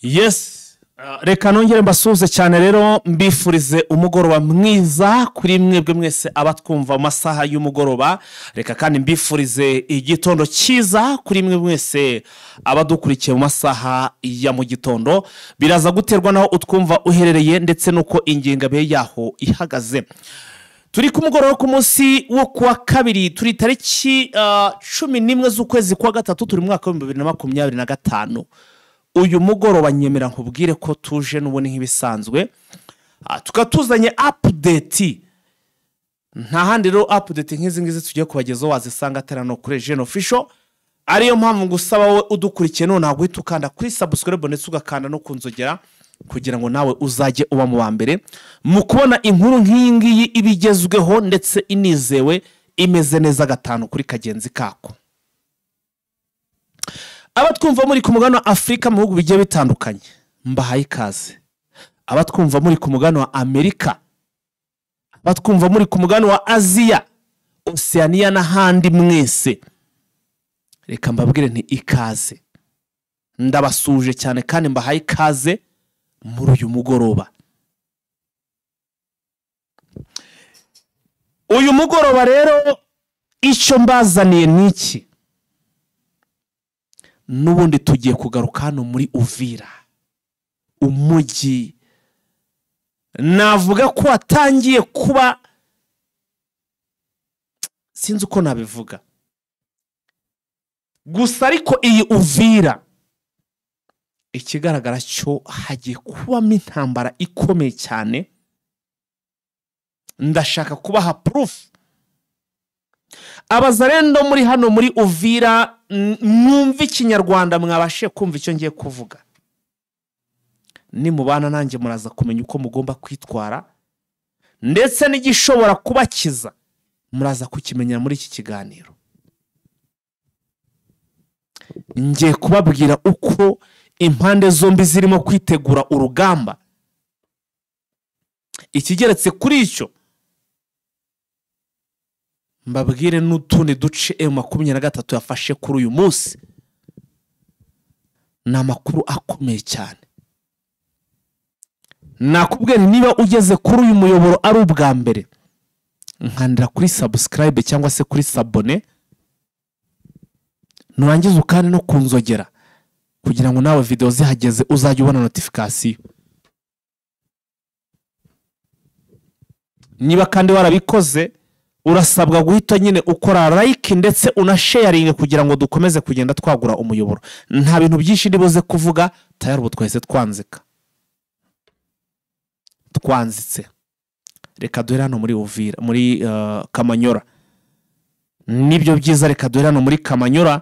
Yes. Reka nongere mbasuhuze cyane rero mbifurize umugoroba mwiza kuri mwebwe mwese abatwumva mu masaha y'umugoroba. Reka kandi mbifurize igitondo cyiza kuri mwebwe mwese abadukurikiye mu masaha ya mu gitondo. Biraza guterwa naho utwumva uherereye ndetse nuko ingengabihe yaho ihagaze. Turi ku mugoroba ku munsi wo kuwa kabiri, turi tariki 11 z'ukwezi kwa gatatu, turi mu mwaka wa 2025. Uyu mugoroba nyemera nkubwire ko tuje n'ubone nk'ibisanzwe, tukatuzanye update. Nta handi rero update nk'izi ngizi tugiye kubagezaho wazisanga atarano kuri Gen Official. Ariyo mpamvu ngusaba wowe udukurikiye none nagwita ukanda kuri subscribe ndetse ugakanda no kunzogera kugira ngo nawe uzajye uba mu wa mbere mu kubona inkuru nk'iyi ngiyi ibigezweho ndetse inizewe imeze neza gatanu kuri kagenzi kako. Abatwumva muri ku mugano wa Afrika mu bihugu bigiye bitandukanye mbahaye ikaze. Abatwumva muri ku mugano wa Amerika, abatwumva muri ku mugano wa Aziya, Oceania n'ahandi mwese, reka mbabwire nti ikaze. Ndabasuje cyane kandi mbahaye ikaze muri uyu mugoroba. Uyu mugoroba rero icyo mbazaniye niki? Nubundi tugiye kugaruka hano muri Uvira, umujyi navuga ko watangiye kuba, sinzi uko nabivuga gusa, ariko iyi Uvira ikigaragara cyo hagiye kubamo intambara ikomeye cyane. Ndashaka kubaha proof. Abazarendo muri hano muri Uvira, mwumva ikinyarwanda mwabashe kumva icyo ngiye kuvuga. Ni mubana nanjye muraza kumenya uko mugomba kwitwara ndetse n'igishobora kubakiza muraza kukimenya muri iki kiganiro. Ngiye kubabwira uko impande zombi zirimo kwitegura urugamba. Ikigeretse kuri icyo mbabwire n'utundi duce M23 yafashe kuri uyu munsi. Ni amakuru akomeye cyane. Nakubwira niba ugeze kuri uyu muyoboro ari ubwa mbere, nkandira kuri subscribe cyangwa se kuri s'abone, nurangiza ukane no kunzogera kugira ngo nawe video zihageze uzajye ubona notification. Niba kandi warabikoze urasabwa guhita nyine ukora like ndetse unasharing kugira ngo dukomeze kugenda twagura umuyoboro. Nta bintu byinshi ndibuze kuvuga, tayari ubu twese twanzitse. Reka duhere hano muri Uvira, muri Kamanyora. Nibyo byiza, reka duhere hano muri Kamanyora.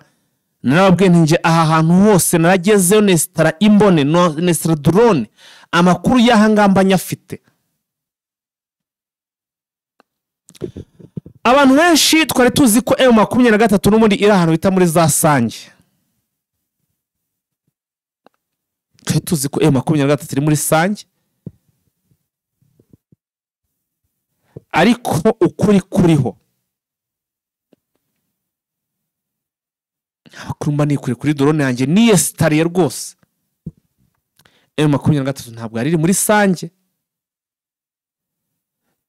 Narabwiye nje aha hantu hose naragezeyo nesitara imbone, nesitara drone, amakuru y'ahangamba nyafite. Abantu benshi twari tuzi ko M23 n'umundi iri ahantu bita muri za Sange. Twari tuzi ko M23 iri muri Sange, ariko ukuri kuriho abakurumba ni kuri drone yanjye ni yesitariye rwose. M23 ntabwo ari muri Sange,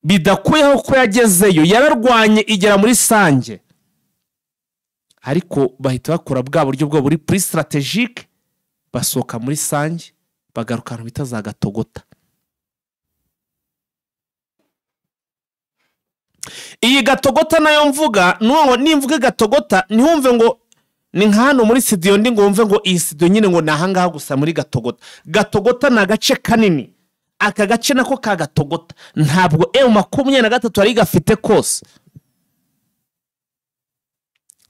bidakuyeho ko yagezeyo, yararwanye igera muri Sange, ariko bahita bakora bwa buryo bwo buri pre strategique, basoka muri Sange bagarukana bita za Gatogota. Iyi Gatogota nayo mvuga, nuwo nimvuge Gatogota ntihumve ngo ni nkano muri studio ndi ngo wumve ngo iyi studio nyine ngo nahangaha gusa muri Gatogota. Gatogota na gace kanini, aka gace nako ka Gatogota ntabwo M23 ari gafite kose.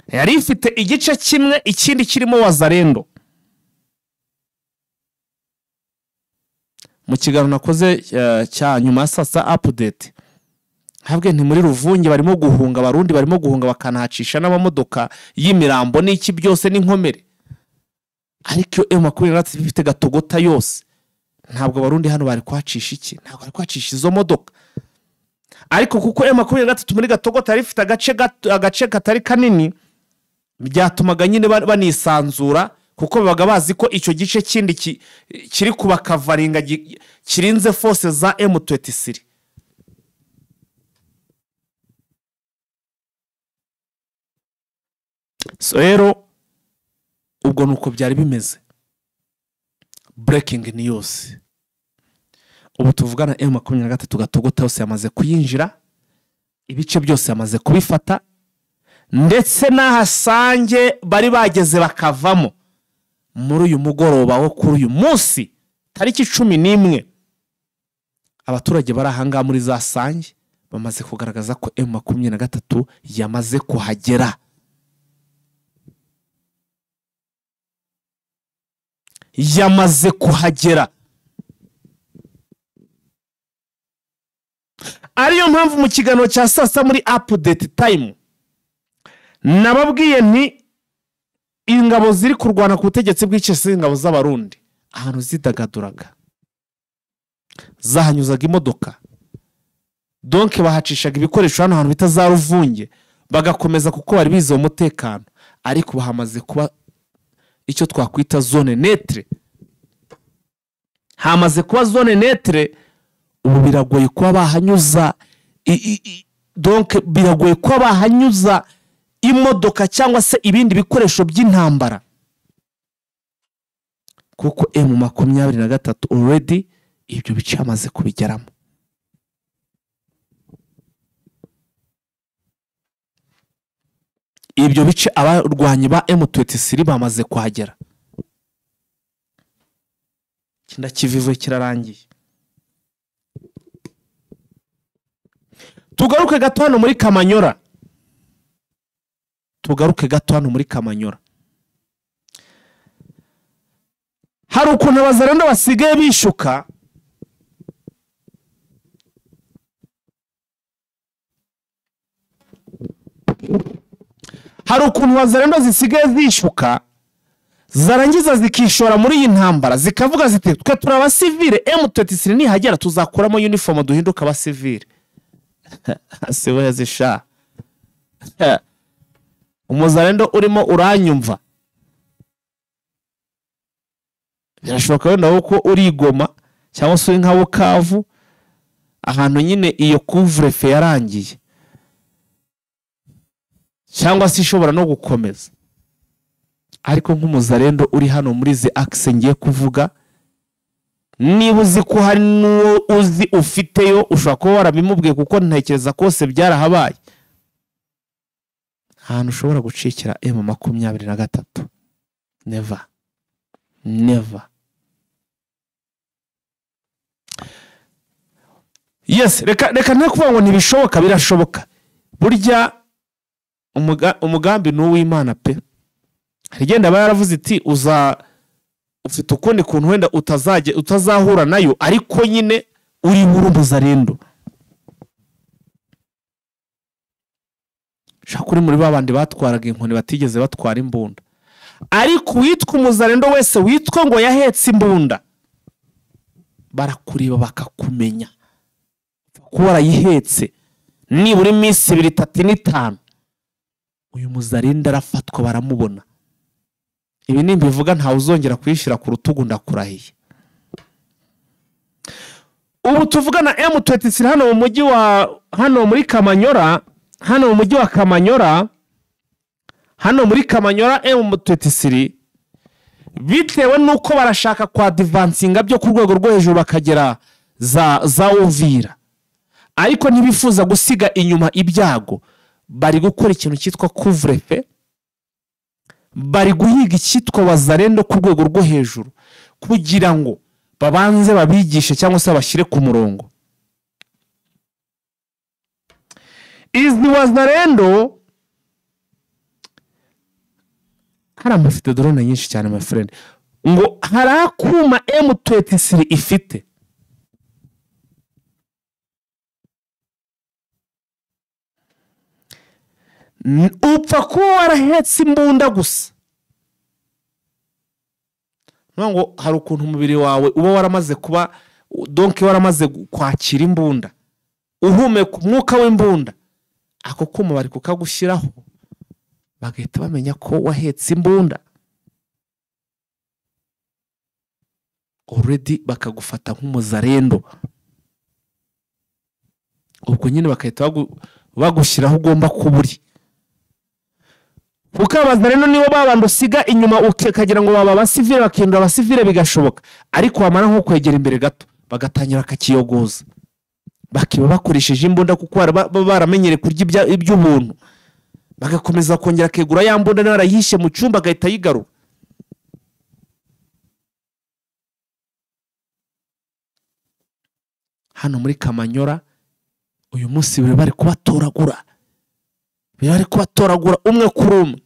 Yari ifite igice kimwe, ikindi kirimo Wazarendo. Mu kiganiro nakoze cya nyuma sasa update, habwe nti muri Ruvunge barimo guhunga, Barundi barimo guhunga bakanahacisha n'amamodoka y'imirambo n'iki byose n'inkomere. Ariko M23 bifite Gatogota yose, ntabwo Barundi hano bari kwacisha iki, ntabwo bari kwacisha izo modoka. Ariko kuko M23 muri Gatogota yari ifite agace katari kanini, byatumaga nyine banisanzura kuko babaga bazi ko icyo gice kindi kiri kubakavaringa kirinze force za M23. So rero ubwo nuko byari bimeze. Breaking news. Ubu tuvugana M23 Gatogota yose yamaze kuyinjira, ibice byose yamaze kubifata, ndetse n'ahasange bari bageze bakavamo muri uyu mugoroba wo kuri uyu munsi tariki 11. Abaturage bari ahanga muri za sange bamaze kugaragaza ko M23 yamaze kuhagera. Yamaze kuhagera. Ariyo mpamvu mu kiganiro cya sasa muri update time nababwiye nti ingabo ziri kurwana ku butegetsi bw'icese, ingabo z'abarundi ahantu zidagaduraga zahanyuzaga imodoka, donc bahacishaga ibikoresho hano ahantu bita za Ruvunge bagakomeza kuko bari bize umutekano, ariko bahamaze kuba icyo twakwita zone neutre. Hamaze kuba zone neutre, ubu biragoye kuba bahanyuza donc biragoye kuba bahanyuza imodoka cyangwa se ibindi bikoresho by'intambara, kuko M23 already ibyo bice amaze kubigeramo. Ibyo bice abarwanyi ba M23 bamaze kuhagera. Kinda kivive kirarangiye. Tugaruke gato hano muri Kamanyora. Hari ukuntu abazarendo basigaye bishuka, zisigaye zishuka zarangiza zikishora muri iyi ntambara zikavuga ziti twe turi abasivile, M23 nihagera tuzakuramo uniform duhinduka abasivile. Asiwe yazisha umuzarendo urimo uranyumva, birashoboka wenda uko urigoma cyangwa se nka Bukavu ahantu nyine iyo couvre-feu yarangiye, cyangwa se ishobora no gukomeza. Ariko nk'umuzarendo uri hano muri ze axe ngiye kuvuga, niba uzi ko hari n'uwo uzi ufiteyo ushobora kuba warabimubwiye, kuko ntekereza kose byarahabaye, ahantu ushobora gucikira M23. Never. Yes, reka nta kuvuga ngo ntibishoboka, birashoboka. Burya umugambi n'uw'Imana pe. Rigenda bayaravuze iti ufite ukundi kuntu wenda utazahura nayo, ariko nyine uri umuzarendo. Shakuri muri babandi batwaraga inkoni batigeze batwara imbunda, ariko witwa umuzarendo wese witwa ngo yahetse imbunda barakureba bakakumenya ko warayihetse nibura iminsi 2-3-5. Uyu muzarendo arafatwa baramubona. Ibi nimbivuga nta uzongera kwishira ku rutugu ndakurahiye. Ubu tuvugana M23 hano mu mujyi wa hano muri Kamanyora, M23 bitewe nuko barashaka kwa advancinga byo ku rwego rwo hejuru bakagera za Uvira, ariko ntibifuza gusiga inyuma ibyago. Bari gukora ikintu cyitwa couvre-feu, bari guhiga icyitwa wazarendo ku rwego rwo hejuru kugira ngo babanze babigishe cyangwa se bashyire ku murongo. Izi wazarendo hari amafite drone nyinshi cyane my friend, ngo harakuma M23 ifite. Upfa kuba warahetse imbunda gusa, ngo hari ukuntu umubiri wawe uba waramaze kuba donc waramaze kwakira imbunda, uhumeka umwuka w'imbunda, ako kuma bari kukagushyiraho bagahita bamenya ko wahetse imbunda. already bakagufata nk'umuzarendo, ubwo nyine bakahita bagushyiraho ugomba kuba uri. Kuko abazarendo nibo babandi usiga inyuma ukagira ngo baba abasivile, bakindura abasivile bigashoboka, ariko wamara nko kwegera imbere gato bagatangira akakiyogoza, bakiba bakoresheje imbunda kuko baramenyere kurya iby'ubuntu, bagakomeza kongera kegura ya mbunda nawe arayihishe mu cyumba agahita yigarura. Hano muri Kamanyora uyu munsi bari kubatoragura, umwe kuri umwe.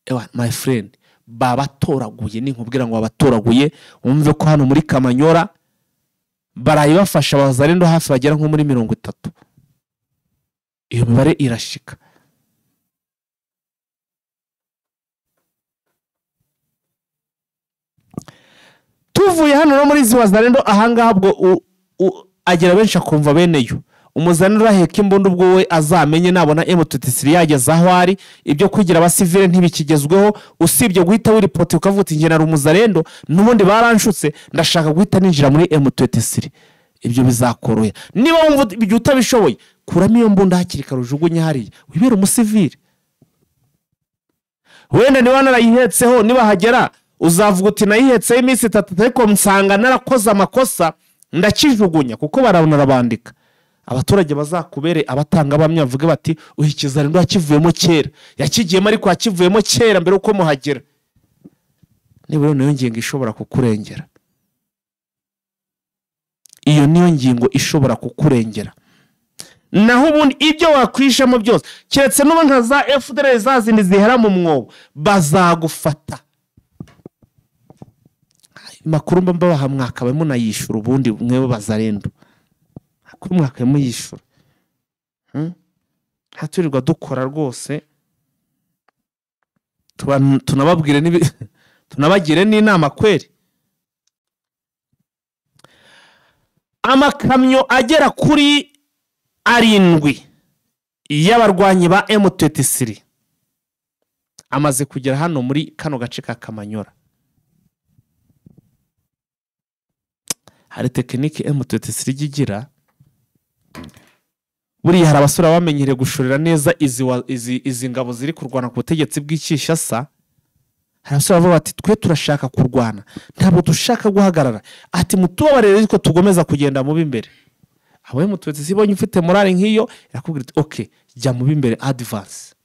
Ewa my friend, babatoraguye, ninkubwira ngo babatoraguye umve ko hano muri Kamanyora barayi bafasha abazarendo hafi bagera nko muri 30. Iyo mibare irashika. Tuvuye hano no muri ziwazarendo ahangaha bwo agera benshi akumva beneyo. Umuzarendo uraheka imbunda ubwo we azamenye nabona M23 yageze aho ari, ibyo kwigira abasivile ntibikigezweho, usibye guhita wiripoti ukavuga nge nari umuzarendo n'ubundi baranshutse ndashaka guhita ninjira muri M23. Ibyo bizakoroya. Niba wumva ibyo utabishoboye, kuramo iyo mbunda hakiri karujugunye hariya wibera umusivile. Wenda niba narayihetseho niba hagera uzavuga uti nayihetseho iminsi 3 ariko nsanga narakoze amakosa ndakijugunya, kuko barabandika. Abaturage bazakubere abatanga bamya bavuge bati uhikizarendo yakivuyemo kera, yakigiyemo ariko yakivuyemo kera mbere uko muhagera. Niba niyo ngingo ishobora kukurengera, iyo niyo ngingo ishobora kukurengera. Naho ubundi ibyo wakwishamo byose keretse n'ubu nka za FDL zazindi zihera mu mwobo bazagufata. Makuru mbabaha mwaka bamwe nayishura ubundi mwe bazarendo kuri mwaka muyishura. Haturirwa dukora rwose tunabagire n'inama kweri. Amakamyo agera kuri 7 y'abarwanyi ba M23 amaze kugera hano muri kano gace ka Kamanyora. Hari tekinike M23 gigira, buri hari abasura bamenyere gushorera neza izi ngabo ziri kurwana ku butegetsi bw'Ikishasa. Hari abasura bavuga ati twe turashaka kurwana, ntabwo dushaka guhagarara, ati mutubabarire ariko tugomeza kugenda mu bimbere. Abo M23 sibonye ufite morale nk'iyo irakubwira ati okay jya mu bimbere advance.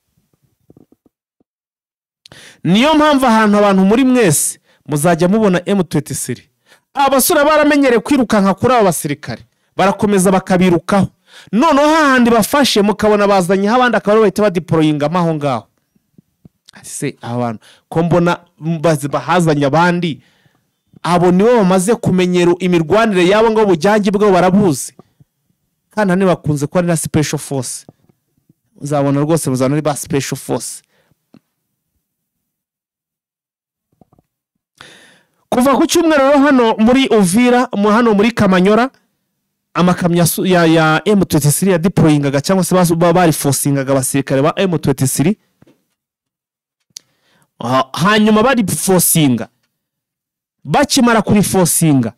Niyo mpamvu ahantu abantu muri mwese muzajya mubona M23 abasura baramenyere kwirukanka kuri aba basirikare, barakomeza bakabirukaho. Noneho hahandi bafashe mukabona bazanye abandi akaba bahita badeployinga maho ngaho. Ase abantu ko mbona bahazanye abandi, abo nibo bamaze kumenyera imirwanire yabo ngo bujyange bwo barabuze, kandi bakunze ko ari na special force. Uzabona rwose muzana ari ba special force. Kuva ku cyumweru hano muri Uvira hano muri Kamanyora amakamyo ya M23 ya deployingaga cyangwa se bari forcingaga abasirikare ba M23, hanyuma bari forcinga bakimara kuri forcinga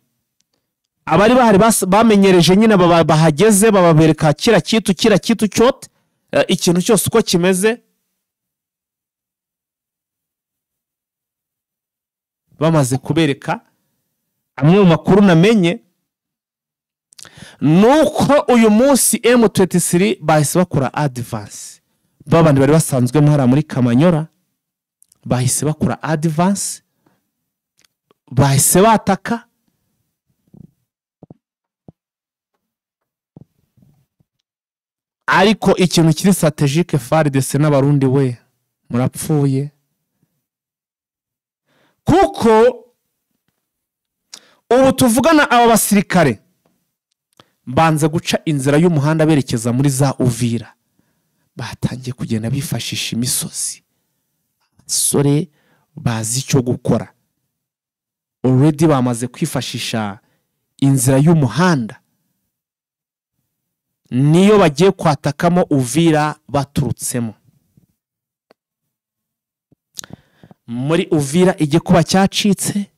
abari bahari bamenyereje nyine bahageze bababereka kira kitu cyote ikintu cyose uko kimeze. Bamaze kubereka amwe mu makuru namenye nuko uyu munsi M23 bahise bakora advance. Babandi bari basanzwe muhara muri Kamanyora bahise bakora advance, bahise bataka. Ariko ikintu kiri strategique FARDC n'abarundi we murapfuye, kuko ubu tuvugana aba basirikare banze guca inzira y'umuhanda berekeza muri za Uvira, batangiye kugenda bifashisha imisozi. Sore bazi icyo gukora, already bamaze kwifashisha inzira y'umuhanda, niyo bagiye kwatakamo Uvira baturutsemo. Muri Uvira igiye kuba cyacitse,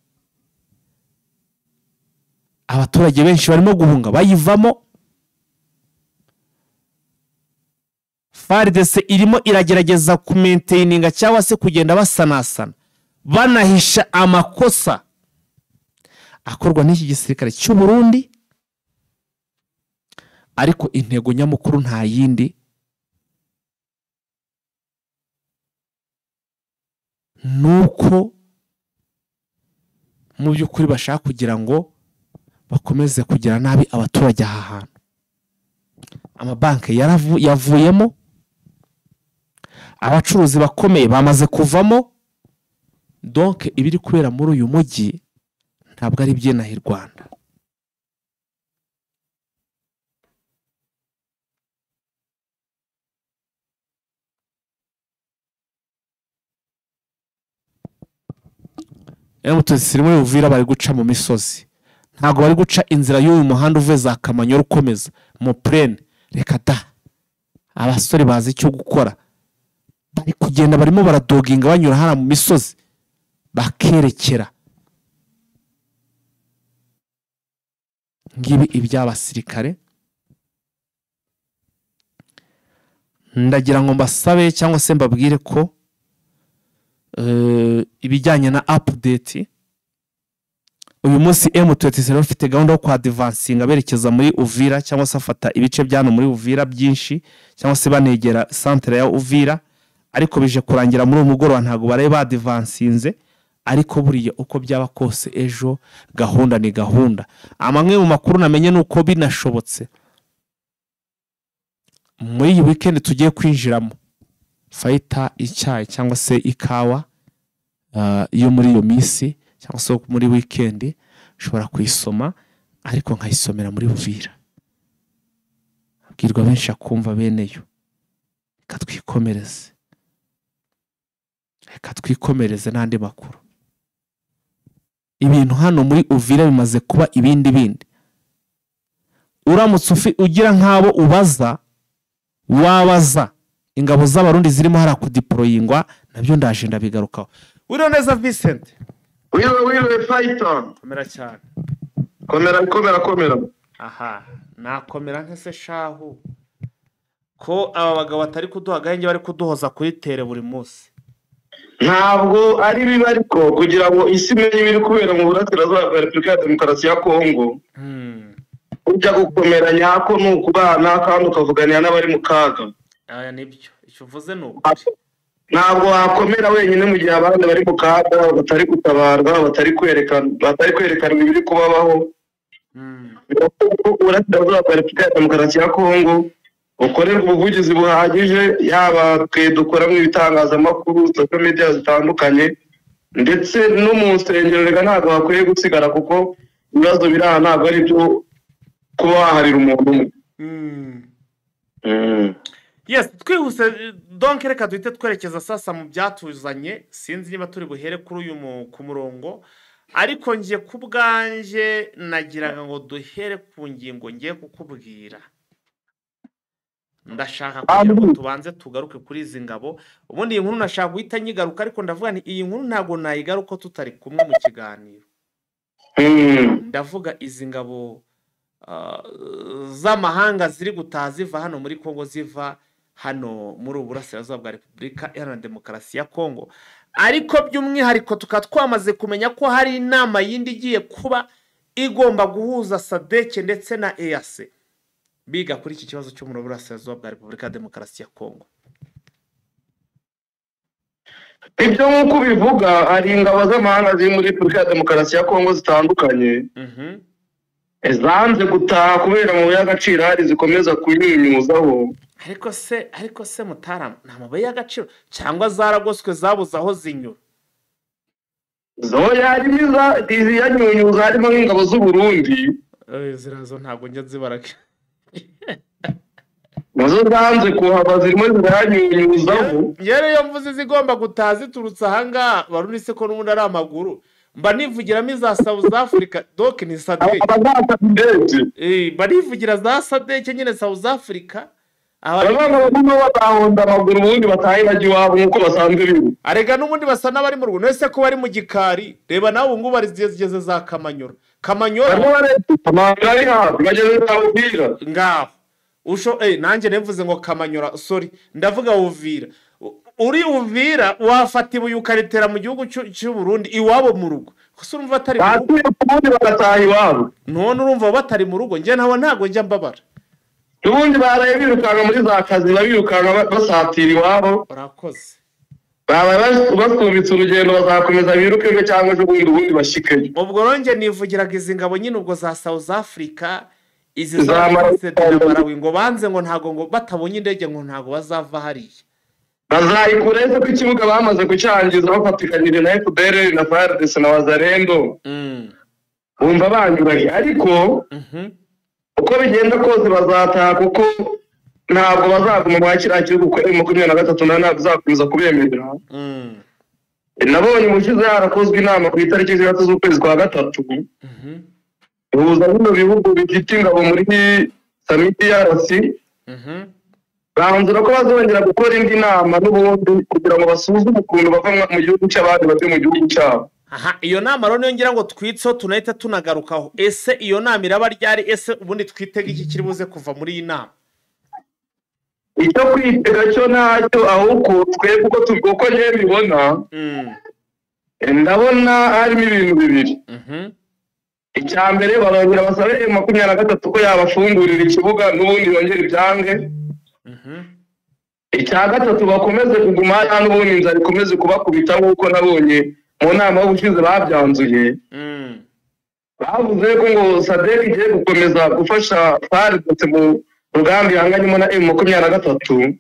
abaturage benshi barimo guhunga bayivamo. FARDC irimo iragerageza kumaintaininga cyangwa se kugenda basanasana banahisha amakosa akorwa n'iki gisirikare cy'u Burundi, ariko intego nyamukuru nta yindi nuko mu by'ukuri bashaka kugira ngo bakomeze kugira nabi abaturage aha hantu. Amabanki yavuyemo, abacuruzi bakomeye bamaze kuvamo, donc ibiri kubera muri uyu mujyi ntabwo ari by'inaha i Rwanda. M23 muri Uvira bari guca mu misozi, ntabwo bari guca inzira y'uyu muhanda uvuye za Kamanyola ukomeza mu plaine. Reka da, abasore bazi icyo gukora, bari kugenda barimo baradoginga banyura hano mu misozi bakerekera. Ngibi iby'abasirikare. Ndagira ngo mbasabe cyangwa se mbabwire ko ibijyanye na update uyu munsi M23 ufite gahunda yo kwa advancinga berekeza muri Uvira, cyangwa se afata ibice byano muri Uvira byinshi, cyangwa se banegera centre ya Uvira, ariko bije kurangira muri umugoroba ntago bare ba advancinze. Ariko buriye uko byaba kose ejo gahunda ni gahunda. Amamwe mu makuru namenye nuko binashobotse muri iyi weekend tugiye kwinjiramo fighter icyayi cyangwa se ikawa yo muri iyo misi, cyangwa se muri weekend ushobora kuyisoma, ariko nkayisomera muri Uvira. Abwirwa benshi akumva beneyo. Reka twikomereze n'andi makuru. Ibintu hano muri Uvira bimaze kuba ibindi. Uramutse ugira nk'abo ubaza, wabaza ingabo z'abarundi zirimo hara kudeployingwa, nabyo ndaje ndabigarukaho. Wiro neza Vincent. Wiro fighter. Komera cyane. Komera. Aha, nakomera nkese shahu. Ko aba bagabo batari kuduha gahenge bari kuduhoza kuri tere buri munsi. Ntabwo ari bibi, ariko kugira ngo isi menye ibiri kubera mu burasirazuba bwa Repubulika ya Demokarasi ya Kongo. Ujya gukomera nyako n'ukubana kandi ukavuganira n'abari mu kaga. Aya nibyo icyo uvuze nuko ntabwo wakomera wenyine mu gihe abandi bari mu kaga, batari gutabarwa, batari kwerekana ibiri kubabaho. Urasirazuba bwa Repubulika ya Demokarasi ya Kongo ukorerwa ubuvugizi buhagije, yaba twe dukora mu bitangazamakuru, social media zitandukanye, ndetse no mu nsengero. Reka ntabwo bakwiye gusigara, kuko ibibazo biri aha ntabwo ari byo kuba waharira umuntu umwe. Yes, twihuse donc reka duhite twerekeza sasa mu byatuzanye. Sinzi niba turi buhere kuri uyu ku murongo, ariko ngiye kubwanje nagiraga ngo duhere ku ngingo ngiye kukubwira. Ndashaka kugira ngo tubanze tugaruke kuri izi ngabo. Ubundi iyi nkuru nashaka guhita nyigaruka, ariko ndavuga nti iyi nkuru ntago nayigaruka tutari kumwe mu kiganiro. Ndavuga izi ngabo z'amahanga ziri gutaha ziva hano muri Kongo, ziva hano muri uburasirazuba bwa Repubulika Iharanira Demokarasi ya Kongo. Ariko by'umwihariko tukaba twamaze kumenya ko hari inama yindi igiye kuba igomba guhuza SADC ndetse na EAC biga kuri iki kibazo cyo muri uburasirazuba bwa Repubulika ya Demokarasi ya Kongo. Ibyo nk'uko bivuga, hari ingabo z'amahanga ziri muri Repubulika ya Demokarasi ya Kongo zitandukanye zanze gutaha kubera mu y'agaciro hari zikomeza kuyinyuzaho. Ariko se Mutarama, nta mabuye y'agaciro cyangwa zaragoswe zabuze aho zinyura? Zo yarimiza iziyanyunyuza, harimo nk'ingabo z'u Burundi. Zirazo ntabwo njya zibarake. Nazo zanze kuhava, zirimo ziranyunyuzaho. Yereyo mvuze zigomba gutaha ziturutse ahanga, Barundi se ko n'ubundi ari amaguru. Mba nivugiramo iza South Africa, donc ni SADC. Barivugira za SADC nyine South Africa. Abana barimo batahonda amaguru, ubundi batahe bajya iwabo nk'uko basanzwe biri. Arega n'ubundi basa n'abari mu rugo, nese ko bari mu gikari. Reba nawe ubu ngubu bari zigeze za Kamanyola. Kamanyora ari hafi bageze Uvira ngaho nanjye nevuze ngo Kamanyora sorry ndavuga Uvira uri Uvira wafata ibuye ukaritera mu gihugu cy'u Burundi iwabo mu rugo gusa urumva batari mu rugo ubundi bagataha iwabo none urumva batari mu rugo njye ntago njya mbabara ubundi baraye birukanga muri za kazi babirukanga basatira iwabo urakoze baba basubitse urugendo bazakomeza biruke cyangwa ubundi bashikeyo ubwo ronge nivugiraga izi ngabo nyine ubwo za South Africa izi za Malawi ngo banze ngo ntago ngo batabonye indege ngo ntago bazava hariya bazayikureze ku kibuga bamaze kucyangiza bafatikanyije na FDL na FARDC na Wazalendo bumva banyuranye ariko uko bigenda kose bazataha kuko ntabwo bazaguma mu kiriya gihugu ko M23 ntabwo bizakomeza kubemerera nabonye umushize harakozwe inama ku itariki 6 z'ukwezi kwa gatatu ihuza bino bihugu bifite ingabo muri summit RC banzura ko bazongera gukora indi nama n'ubundi kugira ngo basuzume ukuntu bava mu gihugu cy'abandi bate mu gihugu cyabo iyo nama rero ngira ngo twitso tunahita tunagarukaho ese iyo nama iraba ryari ese ubundi twitega iki kiri buze kuva muri iyi nama icyo kwitega cyo ntacyo ahubwo twebwe uko njye mbibona ndabona harimo ibintu bibiri icya mbere barongera basabe M23 ko yabafungurira ikibuga n'ubundi yongera ibyange icya gatatu bakomeze kuguma hano n'ubundi inzara ikomeze kubakubita nk'uko nabonye mu nama y'ubushize babyanzuye bavuze ko ngo SADC igiye gukomeza gufasha FARDC mu rugambi hanganyemo na M23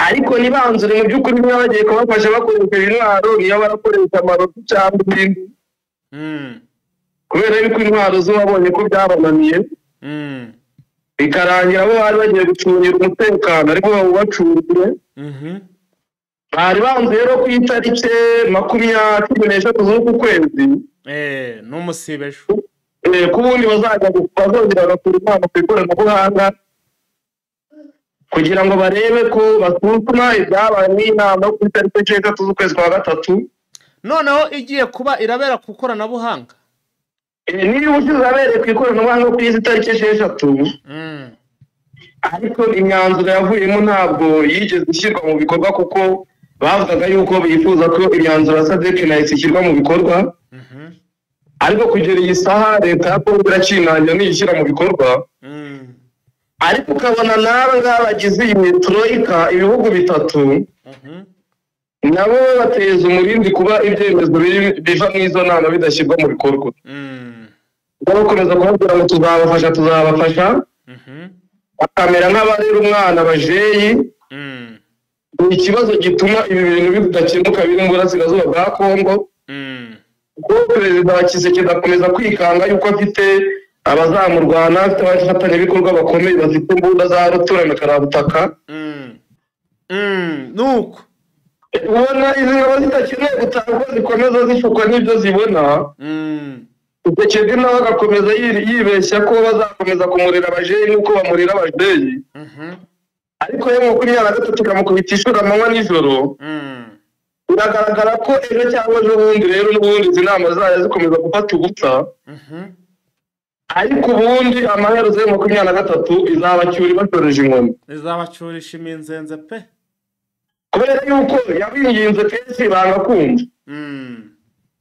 ariko nibanzure mu by'ukuri niba bagiye kubafasha bakoresheje intwaro niyo barakoresha amarozi cyangwa ibindi kubera yuko intwaro zo babonye ko byabananiye bikarangira abo bari bagiye gucungira umutekano ariko bawubacungire bari banze rero ku itariki 23 z'uku kwezi n'umusibesho kubundi bazongera bagakora inama ku ikoranabuhanga kugira ngo barebe ko basuzuma ibyabaye n'inama ku itariki 6 z'ukwezi kwa gatatu noneho igiye kuba irabera ku ikoranabuhanga niba ushize abereye ku ikoranabuhanga ku izi tariki 6 ariko imyanzuro yavuyemo ntabwo yigeze ishyirwa mu bikorwa kuko bavugaga yuko bifuza ko imyanzuro ya SADC nayo ishyirwa mu bikorwa ariko kugera iyi saha leta ya Kongo iracinangira niyishyira mu bikorwa ariko ukabona nawe bagize iyi troika ibihugu bitatu nabo bateza umurindi kuba ibyemezo biva mu izo nama bidashyirwa mu bikorwa bakomeza kubabwira ngo tuzabafasha bakamera nk'abarera umwana bajeyi ni ikibazo gituma ibi bintu bidakemuka biri mu burasirazuba bwa Kongo kuko perezida wa Tshisekedi akomeza kwikanga yuko afite abazamurwana afite abafatanyabikorwa bakomeye bafite imbunda za rutura na karabutaka nuko ubona izi ngabo zidakeneye gutangwa zikomeza zishukwa n'ibyo zibona Tshisekedi nawe agakomeza yibeshya ko bazakomeza kumurira abajeyi nk'uko bamurira abajeyi ariko M23 ikamukubita ishuri amanywa n'ijoro biragaragara ko ejo cyangwa ejo bundi rero n'ubundi izi nama zayo zikomeza gufata ubusa ariko ubundi amaherezo M23 izabacyura ibatoreje inkoni izabacyurisha iminzenze pe kubera yuko yabinginze kenshi banga kumva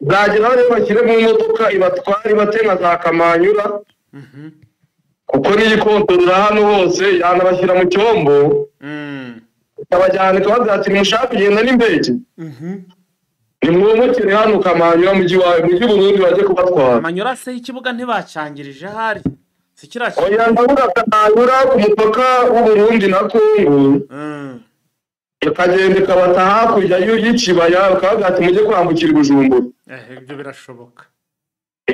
zagera rero bashyire mu modoka ibatwara ibatema za Kamanyura kuko niyikontorora hano hose yanabashyira mu cyombo abajyana ikabaza ati mushaka kugenda n'indege nimwumukire hano Kamanyura mu Burundi baje kubatwara Kamanyura se ikibuga ntibacyangirije hari sikirashye oya ndavuga Kamanyura ku mupaka w'u Burundi na Kongo ikagenda ikabata hakurya y'ikibaya bakavuga ati mujye kwambukira Bujumbura ibyo birashoboka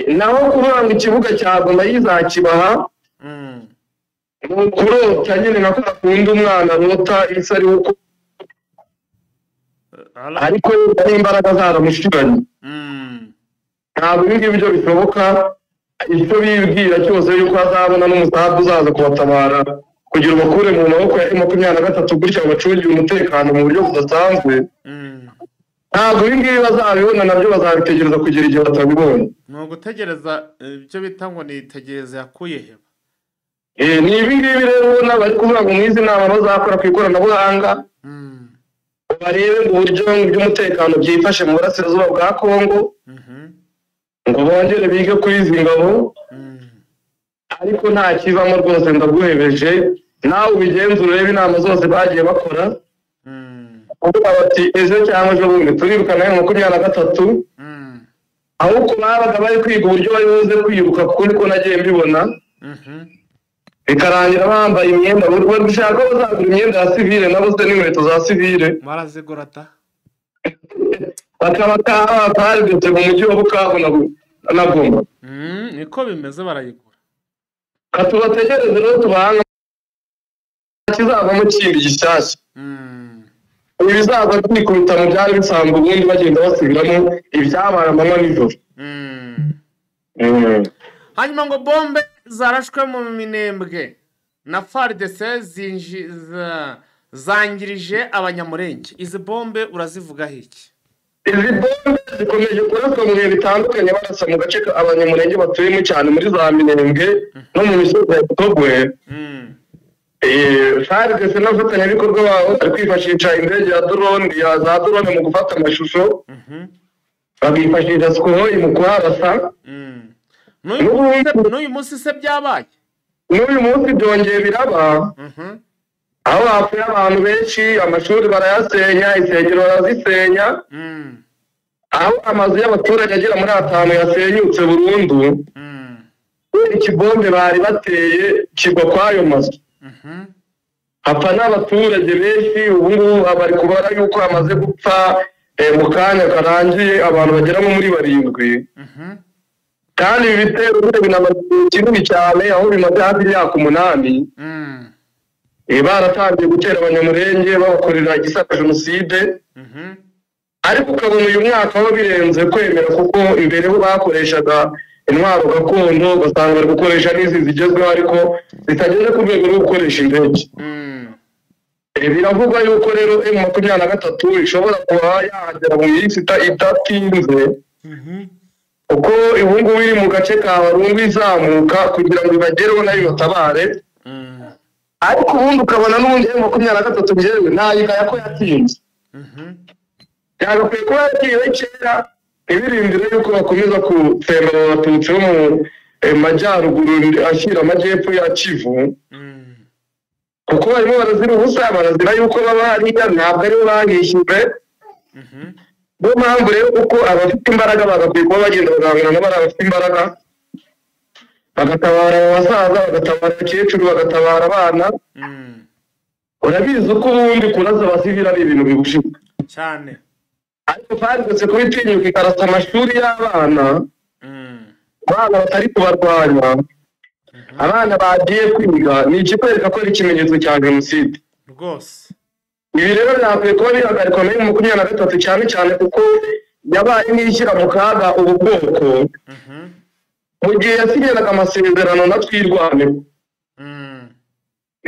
naho kuranga ikibuga cya Goma yizakibaha kurota nyine nako akunda umwana rota isa ari uko ariko imbaraga zaramushiranye ntabwo ibingibi byo bishoboka icyo bibwira cyose yuko azabona n'umusaza uzaza kubatabara kugira ubakure mu maboko ya M23 gutya babacungira umutekano mu buryo budasanzwe ntabwo ibi ngibi bazabibona nabyo bazabitegereza kugira igihe batabibonye. ni ugutegereza ibyo bita ngo ni itegereza yakuye heba. Ni ibi ngibi rero ubona bari kuvuga ngo mw'izi nama bazakora ku ikoranabuhanga barebe ngo uburyo by'umutekano byifashe mu burasirazuba bwa Kongo ngo bongere bige kuri izi ngabo ariko nta kivamo rwose ndaguhebeje nawe ubigenzura urebe inama zose bagiye bakora kuvuga bati ejo cyangwa ejo bundi turibuka nayo 23 aho babaga bari kwiga uburyo bari buze kwiruka kuko niko nagiye mbibona bikarangira bambaye imyenda bari gushaka ko bazagura imyenda ya sivile nabo se n'inkweto za sivile barazigorata bakaba batarigeze mu mujyi wa Bukavu na Goma niko bimeze barayigura katubategereze rero tubanga kizavamo kindi gishyashya ibizaza kwikubita mu byari bisanzwe ubundi bagenda basubiramo ibyabaye amanywa nijoro. hanyuma ngo bombe zarashwe mu Minembwe na FARDC zangirije abanyamurenge. Izi bombe urazivugaho iki? Izi bombe zikomeje kuraswa mu bihe bitandukanye barasa mu gace abanyamurenge batuyemo cyane muri za Minembwe no mu misozi ya Togwe. FARDC n'abafatanyabikorwa babo bari kwifashisha indege ya drone mu gufata amashusho bakifashisha Sukhoi mu kuharasa. N'uyu munsi se byabaye? N'uyu munsi byongeye biraba aho hapfuye abantu benshi, amashuri barayasenya, insengero barazisenya, aho amazu y'abaturage agera muri 5 yasenyutse burundu. Ikibombe bari bateye kigwa kwayo mazu hapfa n'abaturage benshi. Ubu ngubu bari kubara yuko amaze gupfa mu kanya karangiye abantu bagera muri 7 kandi ibi bitero binamaze kinini cyane aho bimaze hafi y'imyaka 8 baratangiye gutera abanyamurenge babakorera igisaka jenoside ariko ukabona uyu mwaka aho birenze kwemera kuko imbere bo bakoreshaga intwaro gakondo ugasanga bari gukoresha n'izi zigezweho ariko zitageze ku rwego rwo gukoresha indege. Biravugwa yuko rero M23 ishobora kuba yahagera mu minsi idatinze uko ibungu biri mu gace ka Barungu izamuka kugira ngo ibagereho nayo batabare ariko ubundi ukabona n'ubundi M23 byewe nayigaya ko yatinze yagakwiye kuba yagiye kera ibirindire yuko bakomeza gutembera abatutsi bo mu majyaruguru ashyira amajyepfo ya Kivu kuko barimo barazira ubusa barazira yuko baba hariya ntabwo aribo bahishyuwe. Niyo mpamvu rero kuko abafite imbaraga bagakwiye kuba bagenda bagahangana n'abari abafite imbaraga bagatabara abasaza bagatabara abakecuru bagatabara abana. Urabizi uko ubundi kurasa abasivili ari ibintu bibujijwe cyane ariko FARDC ko itinyuka ikarasa amashuri y'abana abana batari kubarwanya abana bagiye kwiga ni ikikwereka ko ari ikimenyetso cya jenoside rwose. Ibi rero ntabwo kuba bihagarikwa muri 23 cyane cyane kuko yabaye n'ishyira mu kaga ubu bwoko mu gihe yasinyanaga amasezerano na Twirwaneho.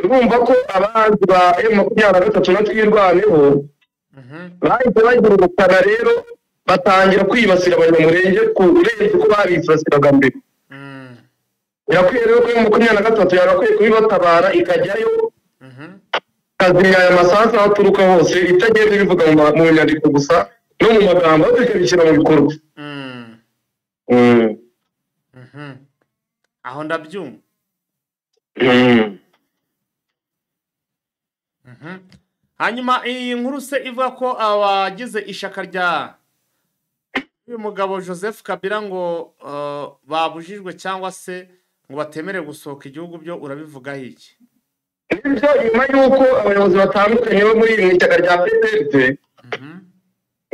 Urumva ko abanzi ba M23 na Twirwaneho bahise bagira ubukana rero batangira kwibasira abanyamurenge ku urenze ko babisasiraga mbere. Birakwiye rero ko M23 yarakwiye kubibatabara ikajyayo kazimya aya masasu aho aturuka hose itagenda ibivuga mu nyandiko gusa no mu magambo aho tukabishyira mu bikorwa. aho ndabyumva. Hanyuma iyi nkuru se ivuga ko abagize ishaka rya uyu mugabo Joseph Kabila ngo babujijwe cyangwa se ngo batemere gusohoka igihugu byo urabivugaho iki? Ibyo nyuma y'uko abayobozi batandukanye bo muri iri shyaka rya PPRD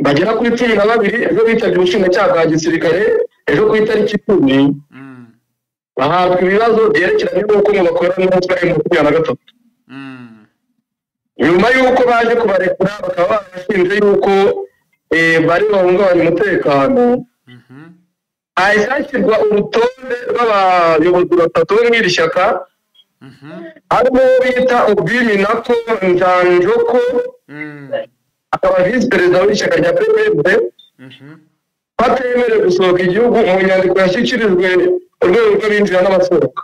bagera kuri 12 ejo bitabye ubushinjacyaha bwa gisirikare ejo ku itariki 10 bahabwa ibibazo byerekeranye n'uko bakora n'umutwe wa M23. Nyuma y'uko baje kubarekura bakaba bashinze yuko bari bahungabanya umutekano ahashyirwa urutonde rw'abayobozi 3 bo mw'iri shyaka harimo bita Obimi Nako Njanjoko akaba visi perezida w'ishyaka rya PPRD batemerewe gusohoka igihugu mu nyandiko yashyikirijwe urwego rw'abinjira n'abasohoka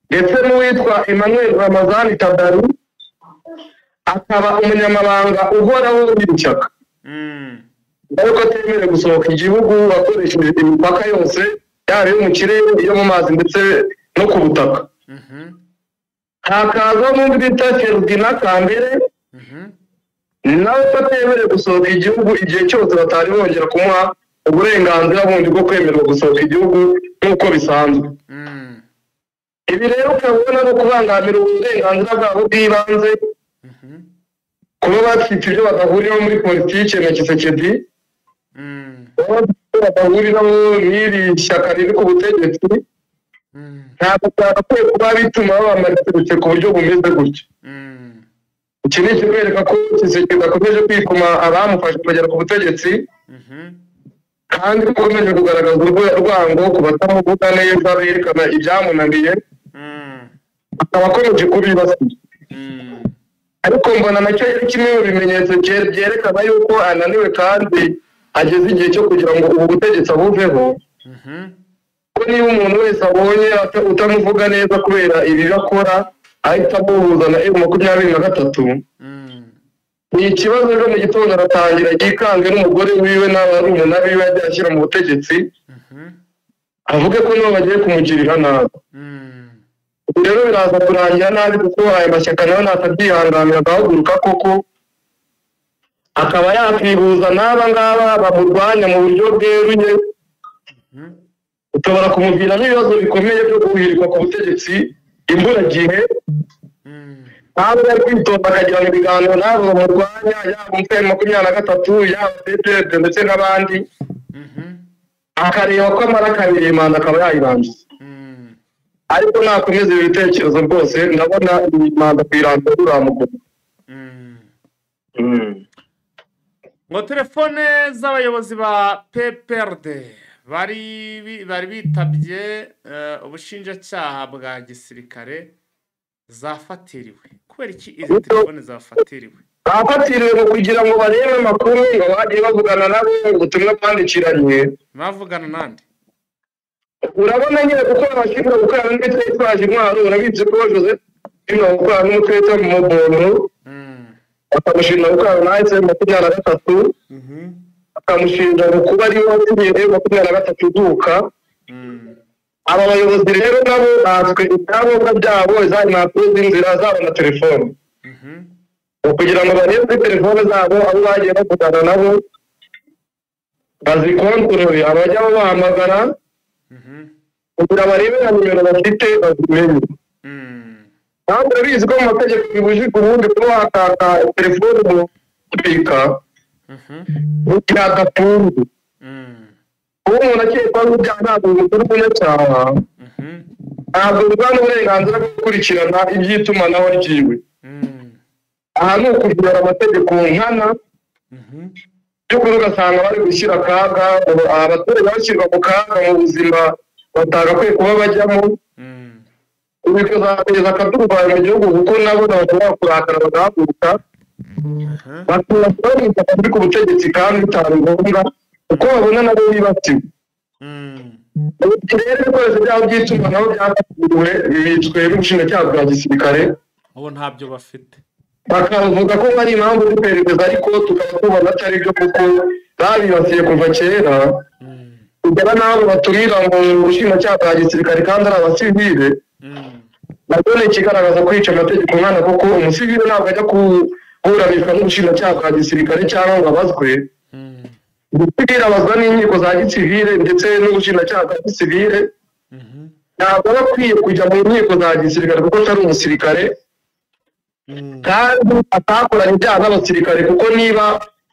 ndetse n'uwitwa Emmanuel Ramazani Tadaru akaba umunyamabanga uhoraho w'iri shyaka ariko atemerewe gusohoka igihugu akoresheje imipaka yose yaba iyo mu kirere iyo mu mazi ndetse no ku butaka hakaza n'undi bita Ferdinand Kambere nawe atemerewe gusohoka igihugu igihe cyose batari bongera kumuha uburenganzira bundi bwo kwemererwa gusohoka igihugu nk'uko bisanzwe ibi rero ukabona no kubangamira uburenganzira bwabo bw'ibanze kuba bafite ibyo badahuriraho muri politiki na Kisekedi badahuriraho n'iri shyaka riri ku butegetsi ntabwo byagakwiye kuba bituma babamaritse ku buryo bumeze gutyo iki ni ikikwereka ko Kisekedi akomeje kwikoma abamufashe kugera ku butegetsi kandi akomeje kugaragaza urwango ku batamuvuga neza berekana ibyamunaniye akaba akomeje kubibasira ariko mbona nacyo ari kimwe mu bimenyetso byerekana yuko ananiwe kandi ageze igihe cyo kugira ngo ubu butegetsi abuveho ko niba umuntu wese abonye utamuvuga neza kubera ibibi akora ahita amuhuza na M23 ni ikibazo rero mu gitondo aratangira yikange n'umugore wiwe n'abarumuna biwe yagiye ashyira mu butegetsi avuge ko nibo bagiye kumugirira nabi ubu rero biraza kurangira nabi kuko aya mashyaka nayo ntakabyihanganira agahaguruka koko akaba yakwihuza n'aba ngaba bamurwanya mu buryo bweruye ushobora kumuviramo ibibazo bikomeye byo guhirikwa ku butegetsi imburagihe ntabwo ari kwitonda akagirana ibiganiro n'abo bamurwanya yaba umutwe M23 yaba PPRD ndetse n'abandi akareba ko amara kabiri manda akaba yayirangiza ariko nakomeza ibitekerezo rwose ndabona iyi manda kwirangira ruramugura ngo telefone z'abayobozi ba PPRD bari bitabye ubushinjacyaha bwa gisirikare zafatiriwe kubera iki izi telefone zafatiriwe bafatiriwe kugira ngo barebe amakuru ngo bagiye bavugana nabo ubutumwa bwandikiranye bavugana nande urabona nyine kuko abashinzwe gukorana n'imitwe yitwaje intwaro urabizi ko Joseph Bino gukorana n'umutwe witwa Mobono akamushinja gukorana na M23 akamushinja kuba ari we watumye M23 duka aba bayobozi rero nabo batswe ibyangombwa byabo izari impapuro z'inzira zabo na telefone kugira ngo barebe kuri telefone zabo abo bagiye bavugana nabo bazikontorore abajya babahamagara kugira barebe na nimero bafite bazimenye ntabwo urabizi ko mu mategeko bibujijwe ubundi kuba wakaka telefone mu kubika kugira agafungu ubu umuntu akekwaho ibyaha ntabwo bimukora umunyacyaha ntabwo biba n'uburenganzira bwo gukurikirana iby'itumanaho ryiwe aha ni ukugira amategeko nkana by'ukuri ugasanga bari gushyira akaga abaturage bashyirwa mu kaga mu buzima batagakwiye kuba bajyamo bikazateza akaduruvayo mu gihugu kuko nabo bashobora kurakara bagahaguruka bakunda kubabwira kuri ku butegetsi kandi bitari ngombwa kuko babona nabo bibasiwe rero ibikoresho byabo by'itumanaho byafatiriwe bibitswe n'ubushinjacyaha bwa gisirikare ubu ntabyo bafite bakavuga ko hari impamvu z'iperereza ariko tukaba tubona atari byo kuko babibasiye kuva kera kugera n'abo batumira ngo ubushinjacyaha bwa gisirikare kandi ari abasivile nabwo ni ikigaragaza kwica amategeko nkana kuko umusivile ntabwo ajya kuburanishwa n'ubushinjacyaha bwa gisirikare cyangwa ngo abazwe umusivile abazwa n'inkiko za gisivile ndetse n'ubushinjacyaha bwa gisivile ntabwo aba akwiye kujya mu nkiko za gisirikare kuko atari umusirikare kandi atakoranye ibyaha n'abasirikare kuko niba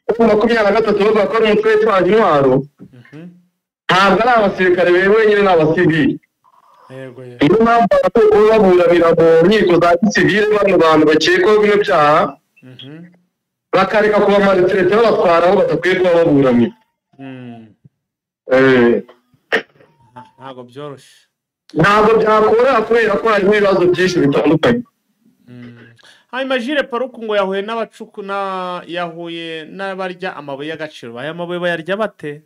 23 bavuga ko ari umutwe witwaje intwaro ntabwo ari abasirikare bemewe nyine n'abasivili niyo mpamvu abakwiye kuba baburanira mu nkiko za gisivile bano bantu bakekwaho bino byaha bakareka kubamaritirete babatwara aho badakwiye kuba baburanira ntabwo byoroshye ntabwo byakora kubera ko harimo ibibazo byinshi bitandukanye hanyuma Jules Paruku ngo yahuye yahuye n'abarya amabuye y'agaciro. Aya mabuye bayarya bate?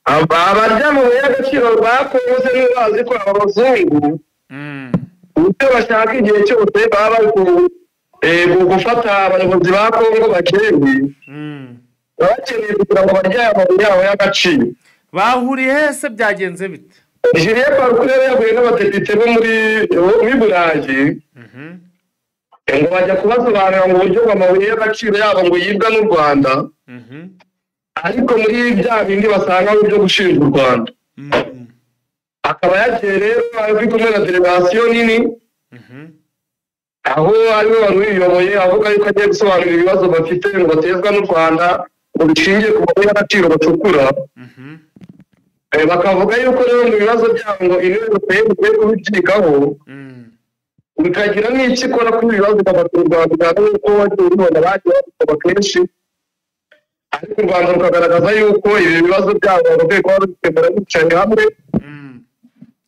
abarya amabuye y'agaciro bakoze ntibazi ko abazungu ibyo bashaka igihe cyose baba bari gufata abayobozi ba Kongo bakeneye bakeneye kugira ngo barye amabuye yabo y'agaciro. Bahuriye hese byagenze bite? Jules Paruku rero yahuye n'abadepite bo muri Burayi ngo bajya kubasobanurira mu buryo bw'amabuye y'agaciro yabo ngo yibwa n'u Rwanda, ariko muri bya bindi basanga byo gushinja u Rwanda. Akaba yagiye rero ari kumwe na delegasiyo nini, aho ariwe wari uyiyoboye avuga yuko agiye gusobanurira ibibazo bafite ngo batezwa n'u Rwanda ngo bishingiye ku mabuye y'agaciro bacukura. Bakavuga yuko rero mu bibazo byabo ngo Union Européenne ikwiye kubibyigaho bikagira n'icyo ikora kuri ibibazo by'abaturage u Rwanda nk'uko wagiye ubibona bagiye babisaba kenshi, ariko u Rwanda rukagaragaza yuko ibi bibazo byabo bakwiye kuba babikemura bicaye hamwe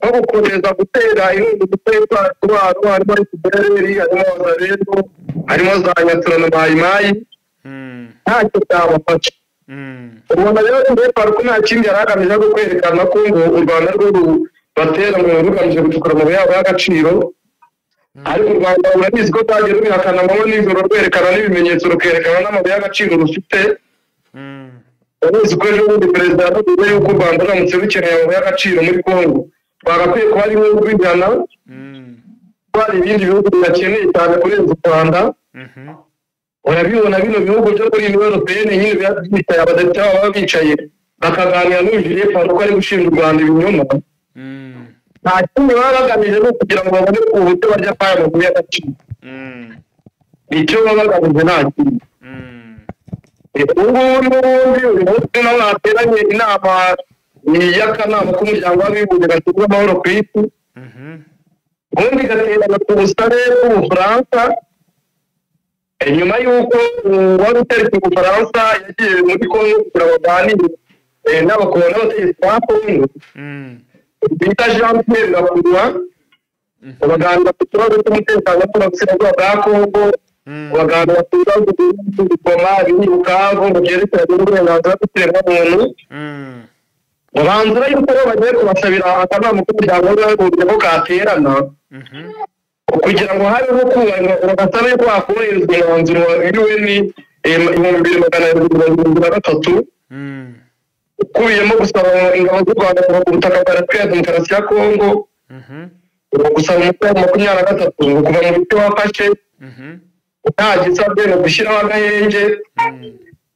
nko gukomeza gutera inkunga guteza intwaro harimo FDLR, harimo Wazalendo, harimo za Nyatura na Mayimayi, ntacyo byabafasha. ubona rero Jules Paruku nta kindi yari agamije ko kwerekana ko ngo u Rwanda rwo rubatera ngo rugamije gucukura amabuye yabo y'agaciro, ariko u Rwanda urabizi ko rwagiye rubihakana amanywa n'ijoro rwerekana n'ibimenyetso rukerekana n'amabuye y'agaciro rufite. Urabizi ko ejo bundi perezida yavuze yuko u Rwanda ruramutse rukeneye amabuye y'agaciro muri Kongo bagakwiye kuba ari nk'u Rwigana, hari ibindi bihugu biyakeneye cyane kurenza u Rwanda. Urabibona bino bihugu byo muri Union Européenne nyine byicaye abadepite baba bicaye bakaganira n'uyu Jules Paruku ari gushinja u Rwanda ibinyoma. Nta kindi baba bagamije no kugira ngo babone uburyo barya kwaya mabuye y'agaciro. Icyo baba bagamije nta kindi. Uyu munsi nawe hateranye inama y'akanama k'umuryango w'abibumbye gashinzwe amahoro ku isi, ubundi gaterana ku busabe bw'Ubufaransa nyuma y'uko wari uteretse mu Bufaransa yagiye muri Kongo kugira ngo baganire n'abategetsi ba Kongo bita Jean Pierre Lacroix, baganira ku kibazo cy'umutekano n'uburasirazuba bwa Kongo, baganira ku bibazo by'ubugoma biri mu Bukavu mu byerekeranye n'uburenganzira bw'ikiremwamuntu. Banzura yuko bagiye kubasabira akanama k'umuryango w'abibumbye ko katerana kugira ngo habeho kubahiriza basabe ko hakubahirizwa umwanzuro wa UN 2273 ukubiyemo gusaba ingabo z'u Rwanda kuva ku butaka bwa Repubulika ya Demokarasi ya Kongo, gusaba umutwe wa 23 kuva mu bice wafashe nta gisabwe no gushyiraho agahenge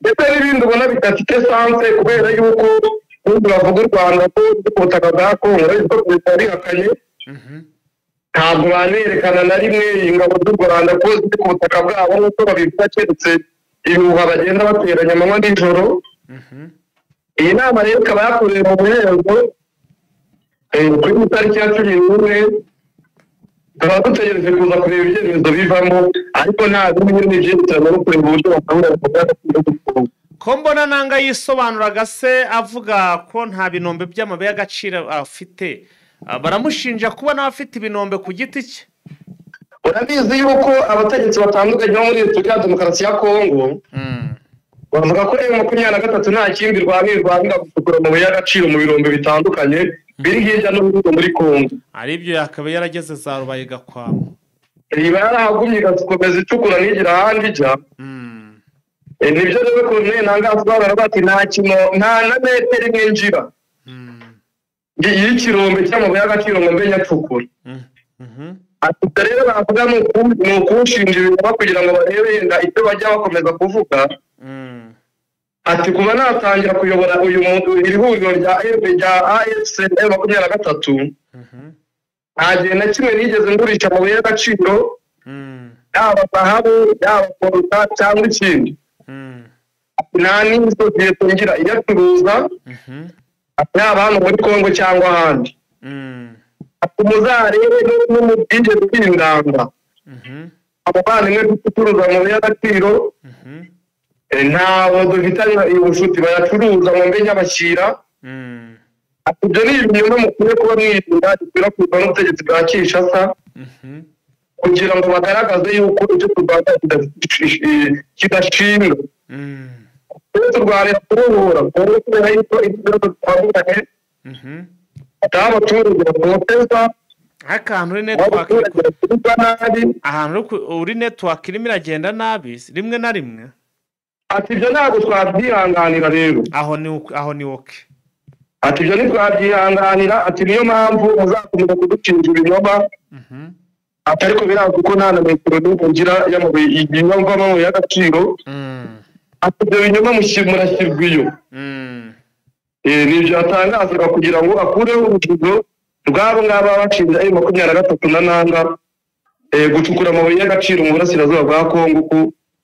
ndetse n'ibindi ubona bidafite sanse, kubera yuko ubundi bavuga u Rwanda ko ku butaka bwa Kongo ariko leta yarihakanye. Ntabwo banerekana na rimwe ingabo z'u Rwanda ko ziri ku butaka bwabo nk'uko babivuga, keretse ibihuha bagenda bateranya amanywa n'ijoro. Iyi nama rero ikaba yakorewe mu Muhezo kuri tariki ya 11. Tukaba dutegereje kuza kureba ibyemezo bivamo, ariko nta bimwe n'ibyerekeranye no kureba uburyo bakangurira kugira ko mbona nanga yisobanuraga se avuga ko nta binombe by'amabuye y'agaciro afite. Baramushinja kuba nawe afite ibinombe ku giti cye. Urabizi yuko abategetsi batandukanye bo muri Repubulika ya Demokarasi ya Kongo bavuga ko M23 nta kindi rwanira gucukura amabuye y'agaciro mu birombe bitandukanye biri hirya no hino muri Kongo. Aribyo yakaba yarageze za Rubaye gakwamo. Riba yarahagumye igakomeza icukura n'igira ahandi ijya. Nibyo rero ko nanga asobanura bati nta na metero imwe njira y'ikirombe cy'amabuye y'agaciro ngo mbe nyacukura. Ati rero bavuga ni ukushinja ibinyoma kugira ngo barebe yenda icyo bajya bakomeza kuvuga. Ati kuba natangira kuyobora uyu muntu iri huriro rya AFC 23 nta gihe na kimwe nigeze ngurisha amabuye y'agaciro, yaba zahabu yaba koruta cyangwa ikindi. Nta n'isosiyete ngira iyacuruza yaba hano muri Kongo cyangwa ahandi. Umuzarebe n'umubwije tw'indanga abavandimwe ducuruza amabuye y'agaciro ntabwo dufitanye ubucuti bayacuruza mu mbe nyabashyira. Ibyo ni ibinyoma mukwiye kuba mwirinda bikwirakwizwa n'ubutegetsi bwa Kinshasa. kugira ngo bagaragaze yuko icyo turwanya kidashinga turwanira kubohora kubera yuko ibibazo bitandukanye abaturage batoteza ahantu uri network irimo iragenda nabi rimwe na rimwe ati ibyo ntabwo twabyihanganira rero aho ni woke ati ibyo ntitwabyihanganira ati niyo mpamvu muzakomeza kuducinja ibinyoma ati ariko birazwi ko nta na metero n'imwe ngira y'amabuye igihingwa mvamo y'agaciro ati ibyo binyoma murashyirwa iyo nibyo yatangazaga kugira ngo akureho urujijo rwabo ngaba bacinja M23 na nanga gucukura amabuye y'agaciro mu burasirazuba bwa Kongo ko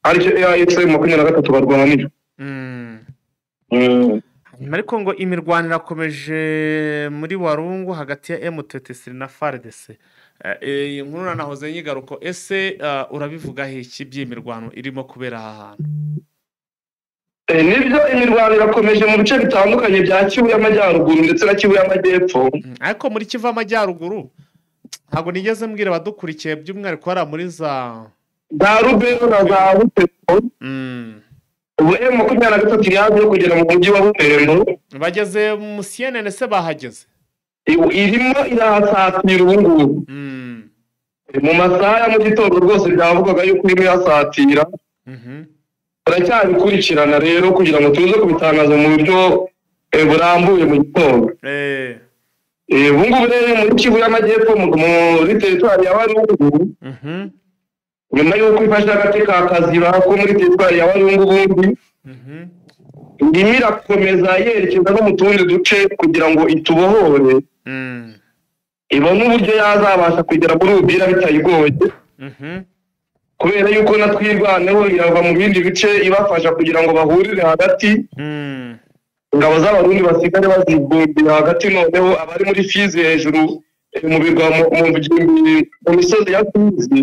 aricyo M23 barwanira ariko ngo imirwano irakomeje muri Warungu hagati ya M23 na FARDC inkuru nanahoze nyigaruko ese urabivuga iki by'imirwano irimo kubera aha hantu nibyo imirwano irakomeje mu bice bitandukanye bya Kivu y'Amajyaruguru ndetse na Kivu y'Amajyepfo ariko muri Kivu y'Amajyaruguru ntabwo nigeze mbwira abadukurikiye by'umwihariko hari muri za Rubero na za Butembo ubu M23 yaje kugera mu mujyi wa Butembo bageze mu CNN se bahageze irimo irahasatira ubu ngubu mu masaha ya mu gitondo rwose byavugaga yuko irimo irahasatira turacyabikurikirana rero kugira ngo tuze kubitangaza mu buryo burambuye mu gitondo ubu ngubu rero muri Kivu y'Amajyepfo muri teritwari ya Warungu nyuma y'uko ifashe agati ka Kaziba ko muri teritwari ya Warungu ubundi irimo irakomeza yerekeza no mu tundi duce kugira ngo itubohore ibone uburyo yazabasha kugera muri Uvira bitayigoye kubera yuko natwirwaneho irava mu bindi bice ibafasha kugira ngo bahurire hagati ingabo z'abarundi basigare bazibumbira hagati noneho abari muri Fizi hejuru mu bigwa mu misozi ya Fizi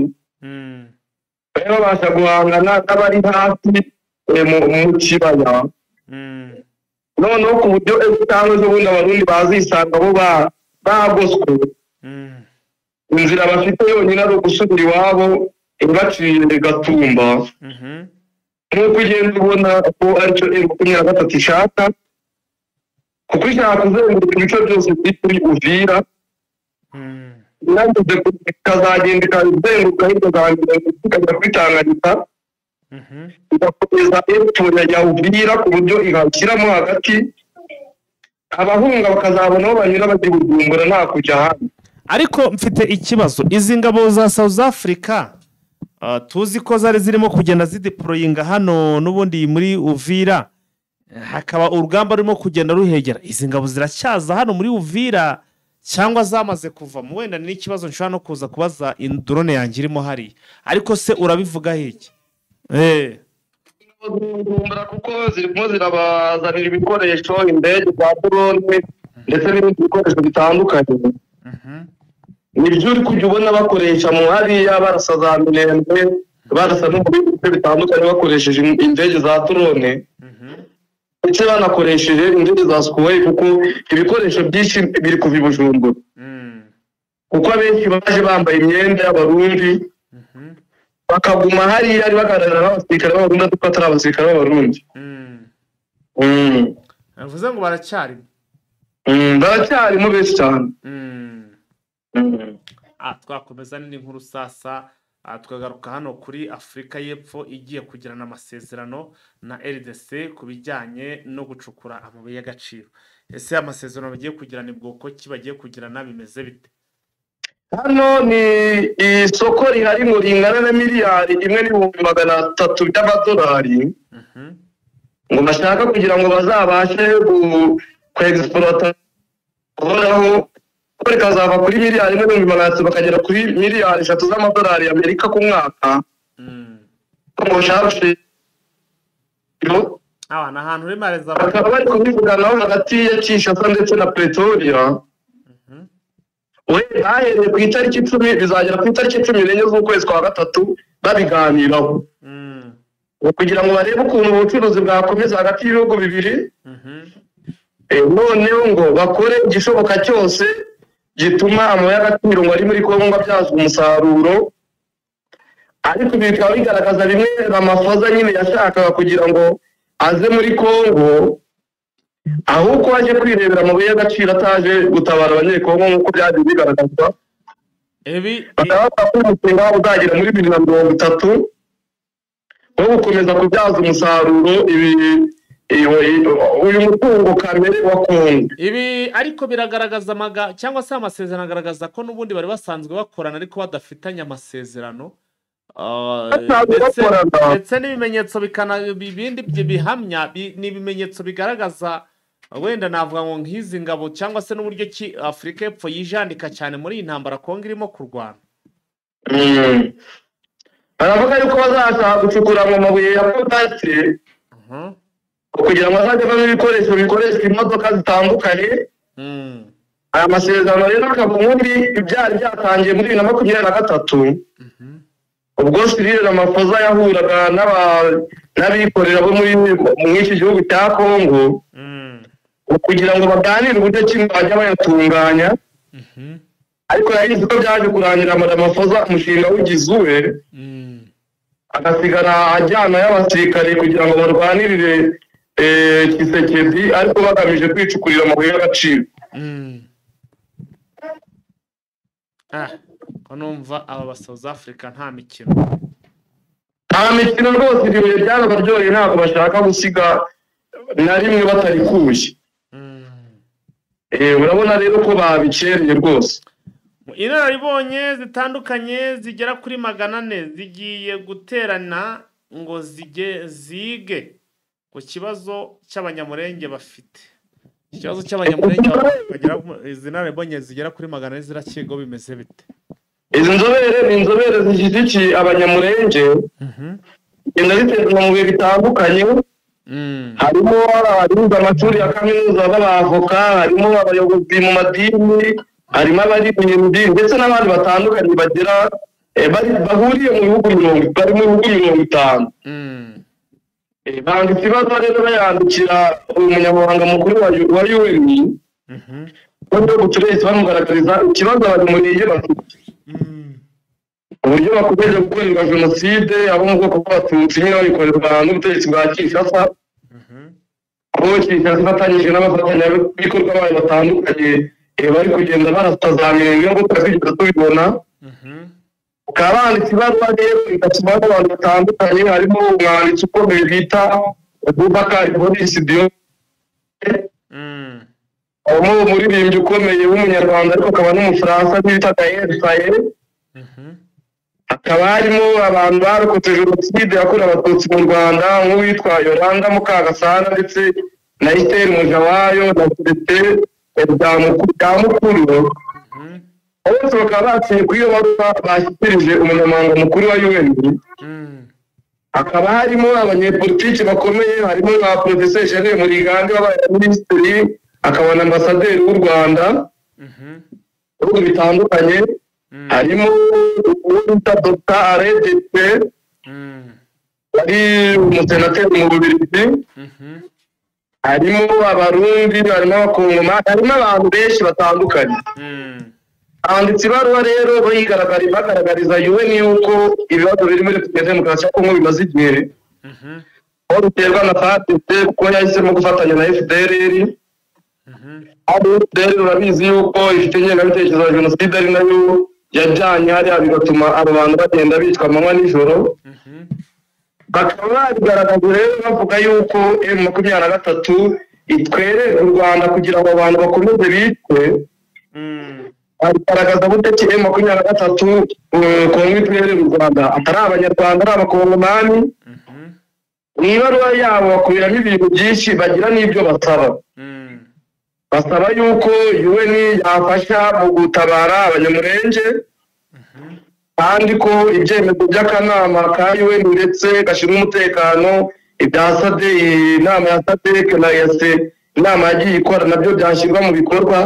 babasha guhangana n'abari hasi mu kibaya noneho ku buryo cyangwa ubundi abarundi bazisanga bo bagoswe inzira bafite yonyine ari ugusubira iwabo baciye Gatumba nk'uko ugenda ubona ko aricyo M23 ishaka kuko ishaka kuzenguruka ibice byose biri kuri Uvira nanduze ikazagenda ikazenguruka ikagera kuri Tanganyika igakomeza epfo ya Uvira ku buryo ihashyiramo hagati abahunga bakazabona aho banyura bagiye Bujumbura nta kujya ahandi ariko mfite ikibazo izi ngabo za South Africa tuzi ko zari zirimo kugenda zideployinga hano n'ubundi muri Uvira hakaba urugamba rurimo kugenda ruhegera izi ngabo ziracyaza hano muri Uvira cyangwa zamaze kuva mu wenda ni ikibazo nshobora no kuza kubaza drone yanjye irimo hari ariko se urabivuga iki kuko zirimo zirabazanira ibikoresho indege za drone ndetse n'ibindi bikoresho bitandukanye nibyo uri kujya ubona bakoresha mu hariya barasa za Minembwe barasa no mu bindi bice bitandukanye bakoresheje indege za drone ndetse banakoresheje indege za Sukhoi kuko ibikoresho byinshi biri kuva i Bujumbura kuko abenshi baje bambaye imyenda y'abarundi bakaguma hariya ari bagaragara n'abasirikare b'abarundi ariko atari abasirikare b'abarundi bivuze ngo baracyarimo benshi cyane twakomeza n'inkuru sasa tukagaruka hano kuri Afurika y'Epfo igiye kugirana amasezerano na RDC ku bijyanye no gucukura amabuye y'agaciro ese amasezerano bagiye kugirana bwoko ki bagiye kugirana bimeze bite hano ni isoko rihari ngo ringana na miliyari 1.3 by'amadolari ngo bashaka kugira ngo bazabashe kwexploita koraho ko rikazava kuri miliyari 1.3 bakagera kuri miliyari 3 z'amadolari y'Amerika ku mwaka ngo bashaka ahantu uri mareza bakaba bari kubivuganaho hagati ya Kinshasa ndetse na Pretoria bahereye ku itariki 10 bizagera ku itariki 14 z'ukwezi kwa gatatu babiganiraho kugira ngo barebe ukuntu ubucuruzi bwakomeza hagati y'ibihugu bibiri noneho ngo bakore igishoboka cyose gituma amabuye y'agaciro ngo ari muri Kongo abyazwa umusaruro ariko bikaba bigaragaza bimwe Ramaphosa nyine yashakaga kugira ngo aze muri Kongo ahubwo aje kwirebera amabuye y'agaciro ataje gutabara abanyekongo nk'uko byagiye bigaragazwa. Bakaba bavuga ko umushinga uzagera muri 2030 wo gukomeza kubyaza umusaruro uyu mutungo kamere wa Kongo. Ibi ariko biragaragaza cyangwa se amasezerano agaragaza ko n'ubundi bari basanzwe bakorana ariko badafitanye amasezerano. Ndetse n'ibimenyetso ibindi bihamya ni ibimenyetso bigaragaza wenda navuga ngo nk'izi ngabo cyangwa se n'uburyo ki Afurika y'Epfo yijandika cyane muri iyi ntambara Kongo irimo kurwana. Baravuga yuko bazashaka gucukura mu mabuye ya potashe kugira ngo hazajyemo ibikoresho bikoreshwa imodoka zitandukanye. Aya masezerano rero akaba ubundi byari byatangiye muri 2023 ubwo Cyril Ramaphosa yahuraga n'abikorera bo muri iki gihugu cya Kongo kugira ngo baganire uburyo ki bajya bayatunganya. Ariko yahize ko byaje kurangira Ramaphosa umushinga w'igizuwe agasigara ajyana y'abasirikare kugira ngo barwanirire Tshisekedi ariko bagamije kwicukurira amabuye y'agaciro. Ko numva aba South Africa nta mikino rwose ibibuye byarabaryoheye ntabwo bashaka gusiga na rimwe batarikuye. Urabona rero ko babicereye rwose. Inararibonye zitandukanye zigera kuri 400 zigiye guterana ngo zige ku kibazo cy'abanyamurenge bafite. Ikibazo cy'abanyamurenge bagira izinararibonye zigera kuri 400 zirakigo bimeze bite? Izi nzobere ni inzobere zishyigikiye abanyamurenge igenda ziterana mu bihe bitandukanye. Harimo abiga amashuri ya kaminuza b'abavoka, harimo abayobozi mu madini, harimo abaririmbyi ndetse n'abandi batandukanye bagera bahuriye mu bihugu 50. Banditse ikibazo rero bayandikira umunyamabanga mukuru wa UN uburyo buturetse bamugaragariza ikibazo abanyamurenge bafite, uburyo bakomeje gukorerwa jenoside abo mu bwoko bw'abatutsi nyine babikorerwa n'ubutegetsi bwa Kinshasa. Aho Kinshasa ifatanyije n'abafatanyabikorwa bayo batandukanye bari kugenda barasazamira ngo twazigera tubibona. Ukaba banditse ibaruwa rero igatumwa n'abantu batandukanye, harimo umwanditsi ukomeye bita Boubacar Boris Diop, umuririmbyi ukomeye w'umunyarwanda ariko akaba n'umufaransa bita Gaël Faye. Hakaba harimo abantu barokotse jenoside yakorewe abatutsi mu Rwanda nk'uwitwa Yolanda Mukagasana ndetse na Esther Mujawayo na Celestin Bwamukuru. Bose bakaba baciye kuri iyo baruwa bashyikirije umunyamabanga mukuru wa UN. Hakaba harimo abanyepolitiki bakomeye, harimo na Professeur Jeanne Murigande wabaye minisitiri, akaba na ambasaderi w'u Rwanda ibihugu bitandukanye. Harimo uwita Dr. Aredete wari umusenateri mu Bubiligi. Harimo abarundi, harimo abakongomani, harimo abantu benshi batandukanye. Abanditsi baruwa rero bagaragariza UN yuko ibibazo biri muri demokarasi ya Kongo bimaze igihe aho biterwa na FARDC kuko yahisemo gufatanya na FDLR. FDLR urabizi yuko ifite ingengabitekerezo ya jenoside ari nayo yajyanye hariya bigatuma abo bantu bagenda bicwa amanywa nijoro. Bakaba bigaragaza rero bavuga yuko M23 itwerera u Rwanda kugira ngo abantu bakomeze bitwe. Bigaragaza gute ki M23 Kongo itwerera u Rwanda atari abanyarwanda ari abakongomani. Ibaruwa yabo bakubiramo ibintu byinshi bagira n'ibyo basaba. Basaba yuko UN yafasha mu gutabara abanyamurenge kandi ko ibyemezo by'akanama ka UN ndetse gashinzwe umutekano ibya SADC, inama ya SADC na EAC, inama yagiye ikora nabyo byashyirwa mu bikorwa.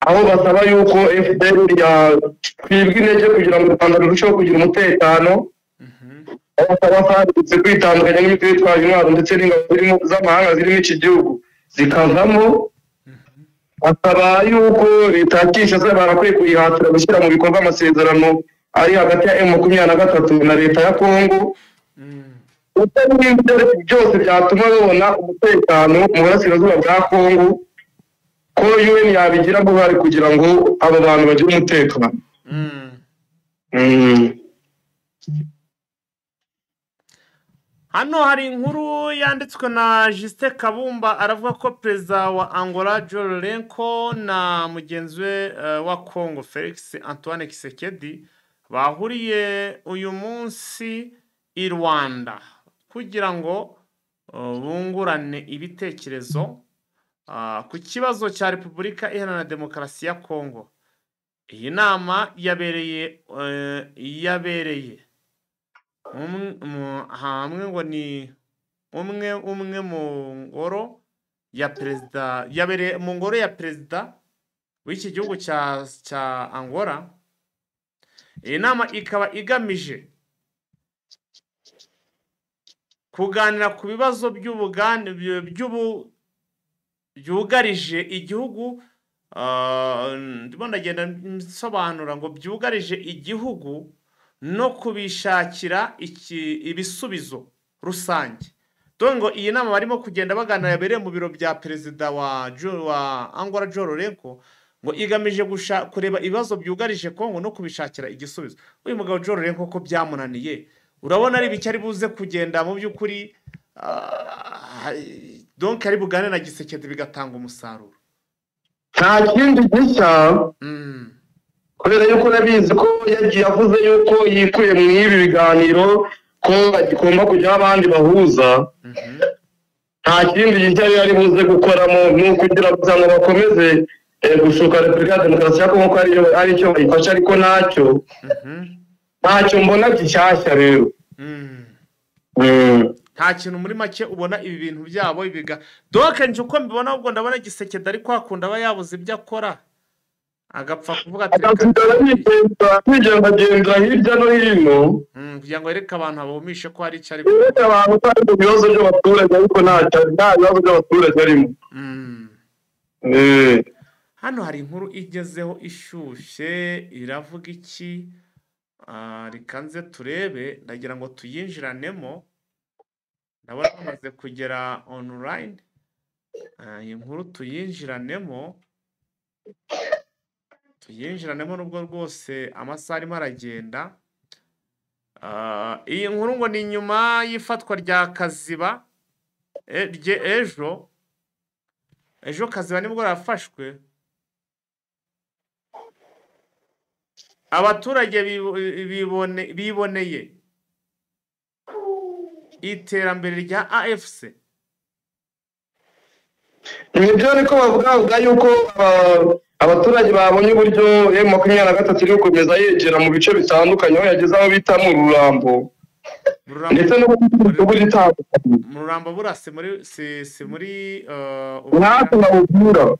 Aho basaba yuko FDL yakwibwa intege kugira ngo u Rwanda rurusheho kugira umutekano. Basaba FARDC kwitandukanya n'imitwe yitwaje intwaro ndetse n'ingabo z'amahanga zirimo iki gihugu zikavamo. Basaba yuko leta ya Kinshasa barakwiye kuyihatira gushyira mu bikorwa amasezerano ari hagati ya M23 na leta ya Kongo byose byatuma babona umutekano mu burasirazuba bwa Kongo ko UN yabigira uruhare kugira ngo aba bantu bagire umutekano. Hano hari inkuru yanditswe na Justin Kabumba aravuga ko perezida wa Angola João Lourenço na mugenzi we wa Congo Felix Antoine Tshisekedi bahuriye uyu munsi i Rwanda kugira ngo bungurane ibitekerezo ku kibazo cya Repubulika Iharanira Demokarasi ya Congo. Iyi nama yabereye hamwe ngo ni umwe mu ngoro ya perezida, yabereye mu ngoro ya perezida w'iki gihugu cya Angola. Iyi nama ikaba igamije kuganira ku bibazo byugarije igihugu, ndimo ndagenda nsobanura ngo byugarije igihugu no kubishakira ibisubizo rusange. Dongo iyi nama barimo kugenda baganira yabereye mu biro bya perezida wa Angola João Lourenço ngo igamije kureba ibibazo byugarije Kongo no kubishakira igisubizo. Uyu mugabo João Lourenço ko byamunaniye, urabona ari biki ari buze kugenda mu by'ukuri, donc ari bugane na Tshisekedi bigatanga umusaruro. Nta kindi gishya kubera yuko nabizi ko yagiye avuze yuko yikuye mu ibi biganiro ko bagomba kujya abandi bahuza. Nta kindi gishya yari buze gukoramo ni ukugira ngo bakomeze gushuka Repubulika ya Demokarasi ya Kongo ko ari cyo bayifasha, ariko ntacyo mbona gishyashya rero. Nta kintu muri make ubona ibi bintu byabo doke nje uko mbibona, ubwo ndabona Tshisekedi ari kwakunda aba yabuze ibyo akora agapfa kuvuga ati agenda hirya no hino kugira ngo yereke abantu babumishe ko hari icyo ari abantu bari mu bibazo by'abaturage, ariko nta bibazo by'abaturage arimo. Hano hari inkuru igezeho ishyushye iravuga iki? Rikanze turebe, ndagira ngo tuyinjiranemo, ndabona bamaze kugera online. Iyi nkuru tuyinjiranemo nubwo rwose amasaha arimo aragenda. Iyi nkuru ngo ni nyuma y'ifatwa rya Kaziba ejo Kaziba nibwo yafashwe. Abaturage biboneye iterambere rya AFC. Nibyo ariko bavuga yuko abaturage babonye uburyo M23 iri gukomeza yegera mu bice bitandukanye, aho yageze aho bita mu Rurambo ndetse no mu bitandukanye. Mu Rurambo burase muri natwe bawubwira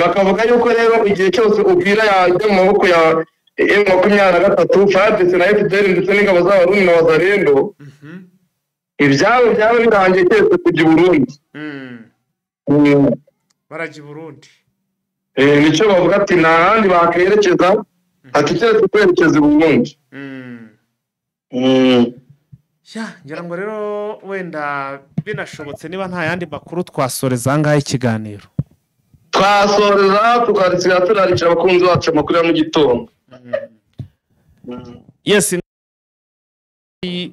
bakavuga yuko rero igihe cyose ubwira yajya mu maboko ya M23 FARDC na FDL ndetse n'ingabo z'Abarundi na Wazalendo, ibyabo byaba birangiye cyose kujya i Burundi. Barajya i Burundi. Nicyo bavuga ati nta handi bakerekeza, ati cyose kwerekeza i Burundi. Ngira ngo rero wenda binashobotse niba nta yandi makuru twasoreza ahangaha ikiganiro. Twasoreza tukarisiga turarikira abakunzi bacu amakuru ya mu gitondo. Yes,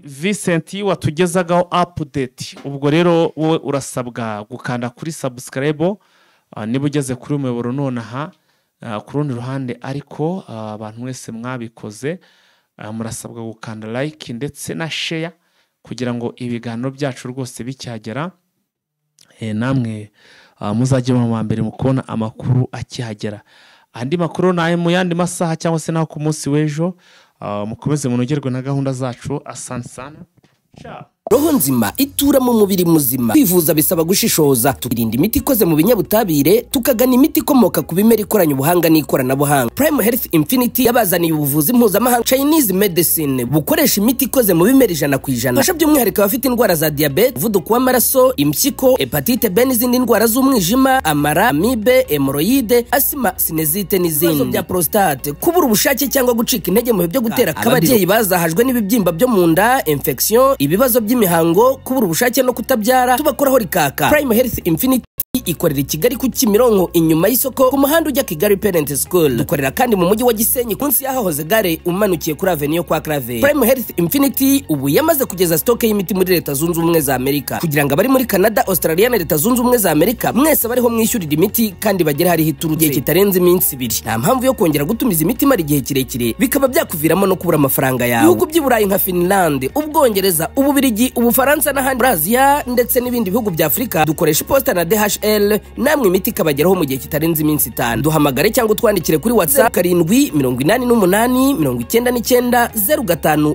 Vincent watugezagaho update. Ubwo rero wowe urasabwa gukanda kuri subscribe niba ugeze kuri umuyoboro nonaha. Ku rundi ruhande ariko abantu mwese mwabikoze murasabwa gukanda like ndetse na share kugira ngo ibiganiro byacu rwose bicyagera namwe muzajye mu mbere mu kubona amakuru akihagera. Andi makuru nayo mu yandi masaha cyangwa se naho ku munsi w'ejo. Mukomeze munogerwe na gahunda zacu. Asante sana. Ciao. roho nzima itura mu mubiri muzima. Kwivuza bisaba gushishoza, tukirinda imiti ikoze mu binyabutabire, tukagana imiti ikomoka ku bimera ikoranye ubuhanga n'ikoranabuhanga. Prime Health Infinity yabazaniye ubuvuzi mpuzamahanga Chinese medicine bukoresha imiti ikoze mu bimera 100%. Fasha by'umwihariko abafite indwara za diabete, umuvuduko w'amaraso, impyiko, hepatite B n'izindi ndwara z'umwijima, amara, amibe, hemorrhoide, asima, sinezite n'izindi. Bya prostate, kubura ubushake cyangwa gucika intege mu byo gutera kababyeyi bazahajwe n'ibibyimba byo mu nda, infection, ibibazo by'imihango, kubura ubushake no kutabyara, tubakoraho rikaka. Prime Health Infinity ikorera i Kigali ku Kimironko inyuma y'isoko ku muhanda ujya Kigali Parent School. Dukorera kandi mu mujyi wa Gisenyi kunsi y'ahahoze gare umanukiye kuri Avenue kwa Clave. Prime Health Infinity ubu yamaze kugeza stock y'imiti muri Leta Zunze Ubumwe za Amerika, kugira ngo abari muri Canada, Australia na Leta Zunze Ubumwe za Amerika mwese bariho mwishyurira imiti kandi bagere hari hituruje kitarenze iminsi 2. Nta mpamvu yo kongera gutumiza imiti mari igihe kirekire bikaba byakuviramo no kubura amafaranga yawe. Ibihugu by'Iburayi nka Finland, Ubwongereza, Ububiligi, Ubufaransa n'ahandi Brazil ndetse n'ibindi bihugu bya Afrika dukoresha posta na DHL, namwe imiti kabageraho mu gihe kitarenze iminsi 5. Duhamagare cyangwa twandikire kuri WhatsApp 788 99 95 05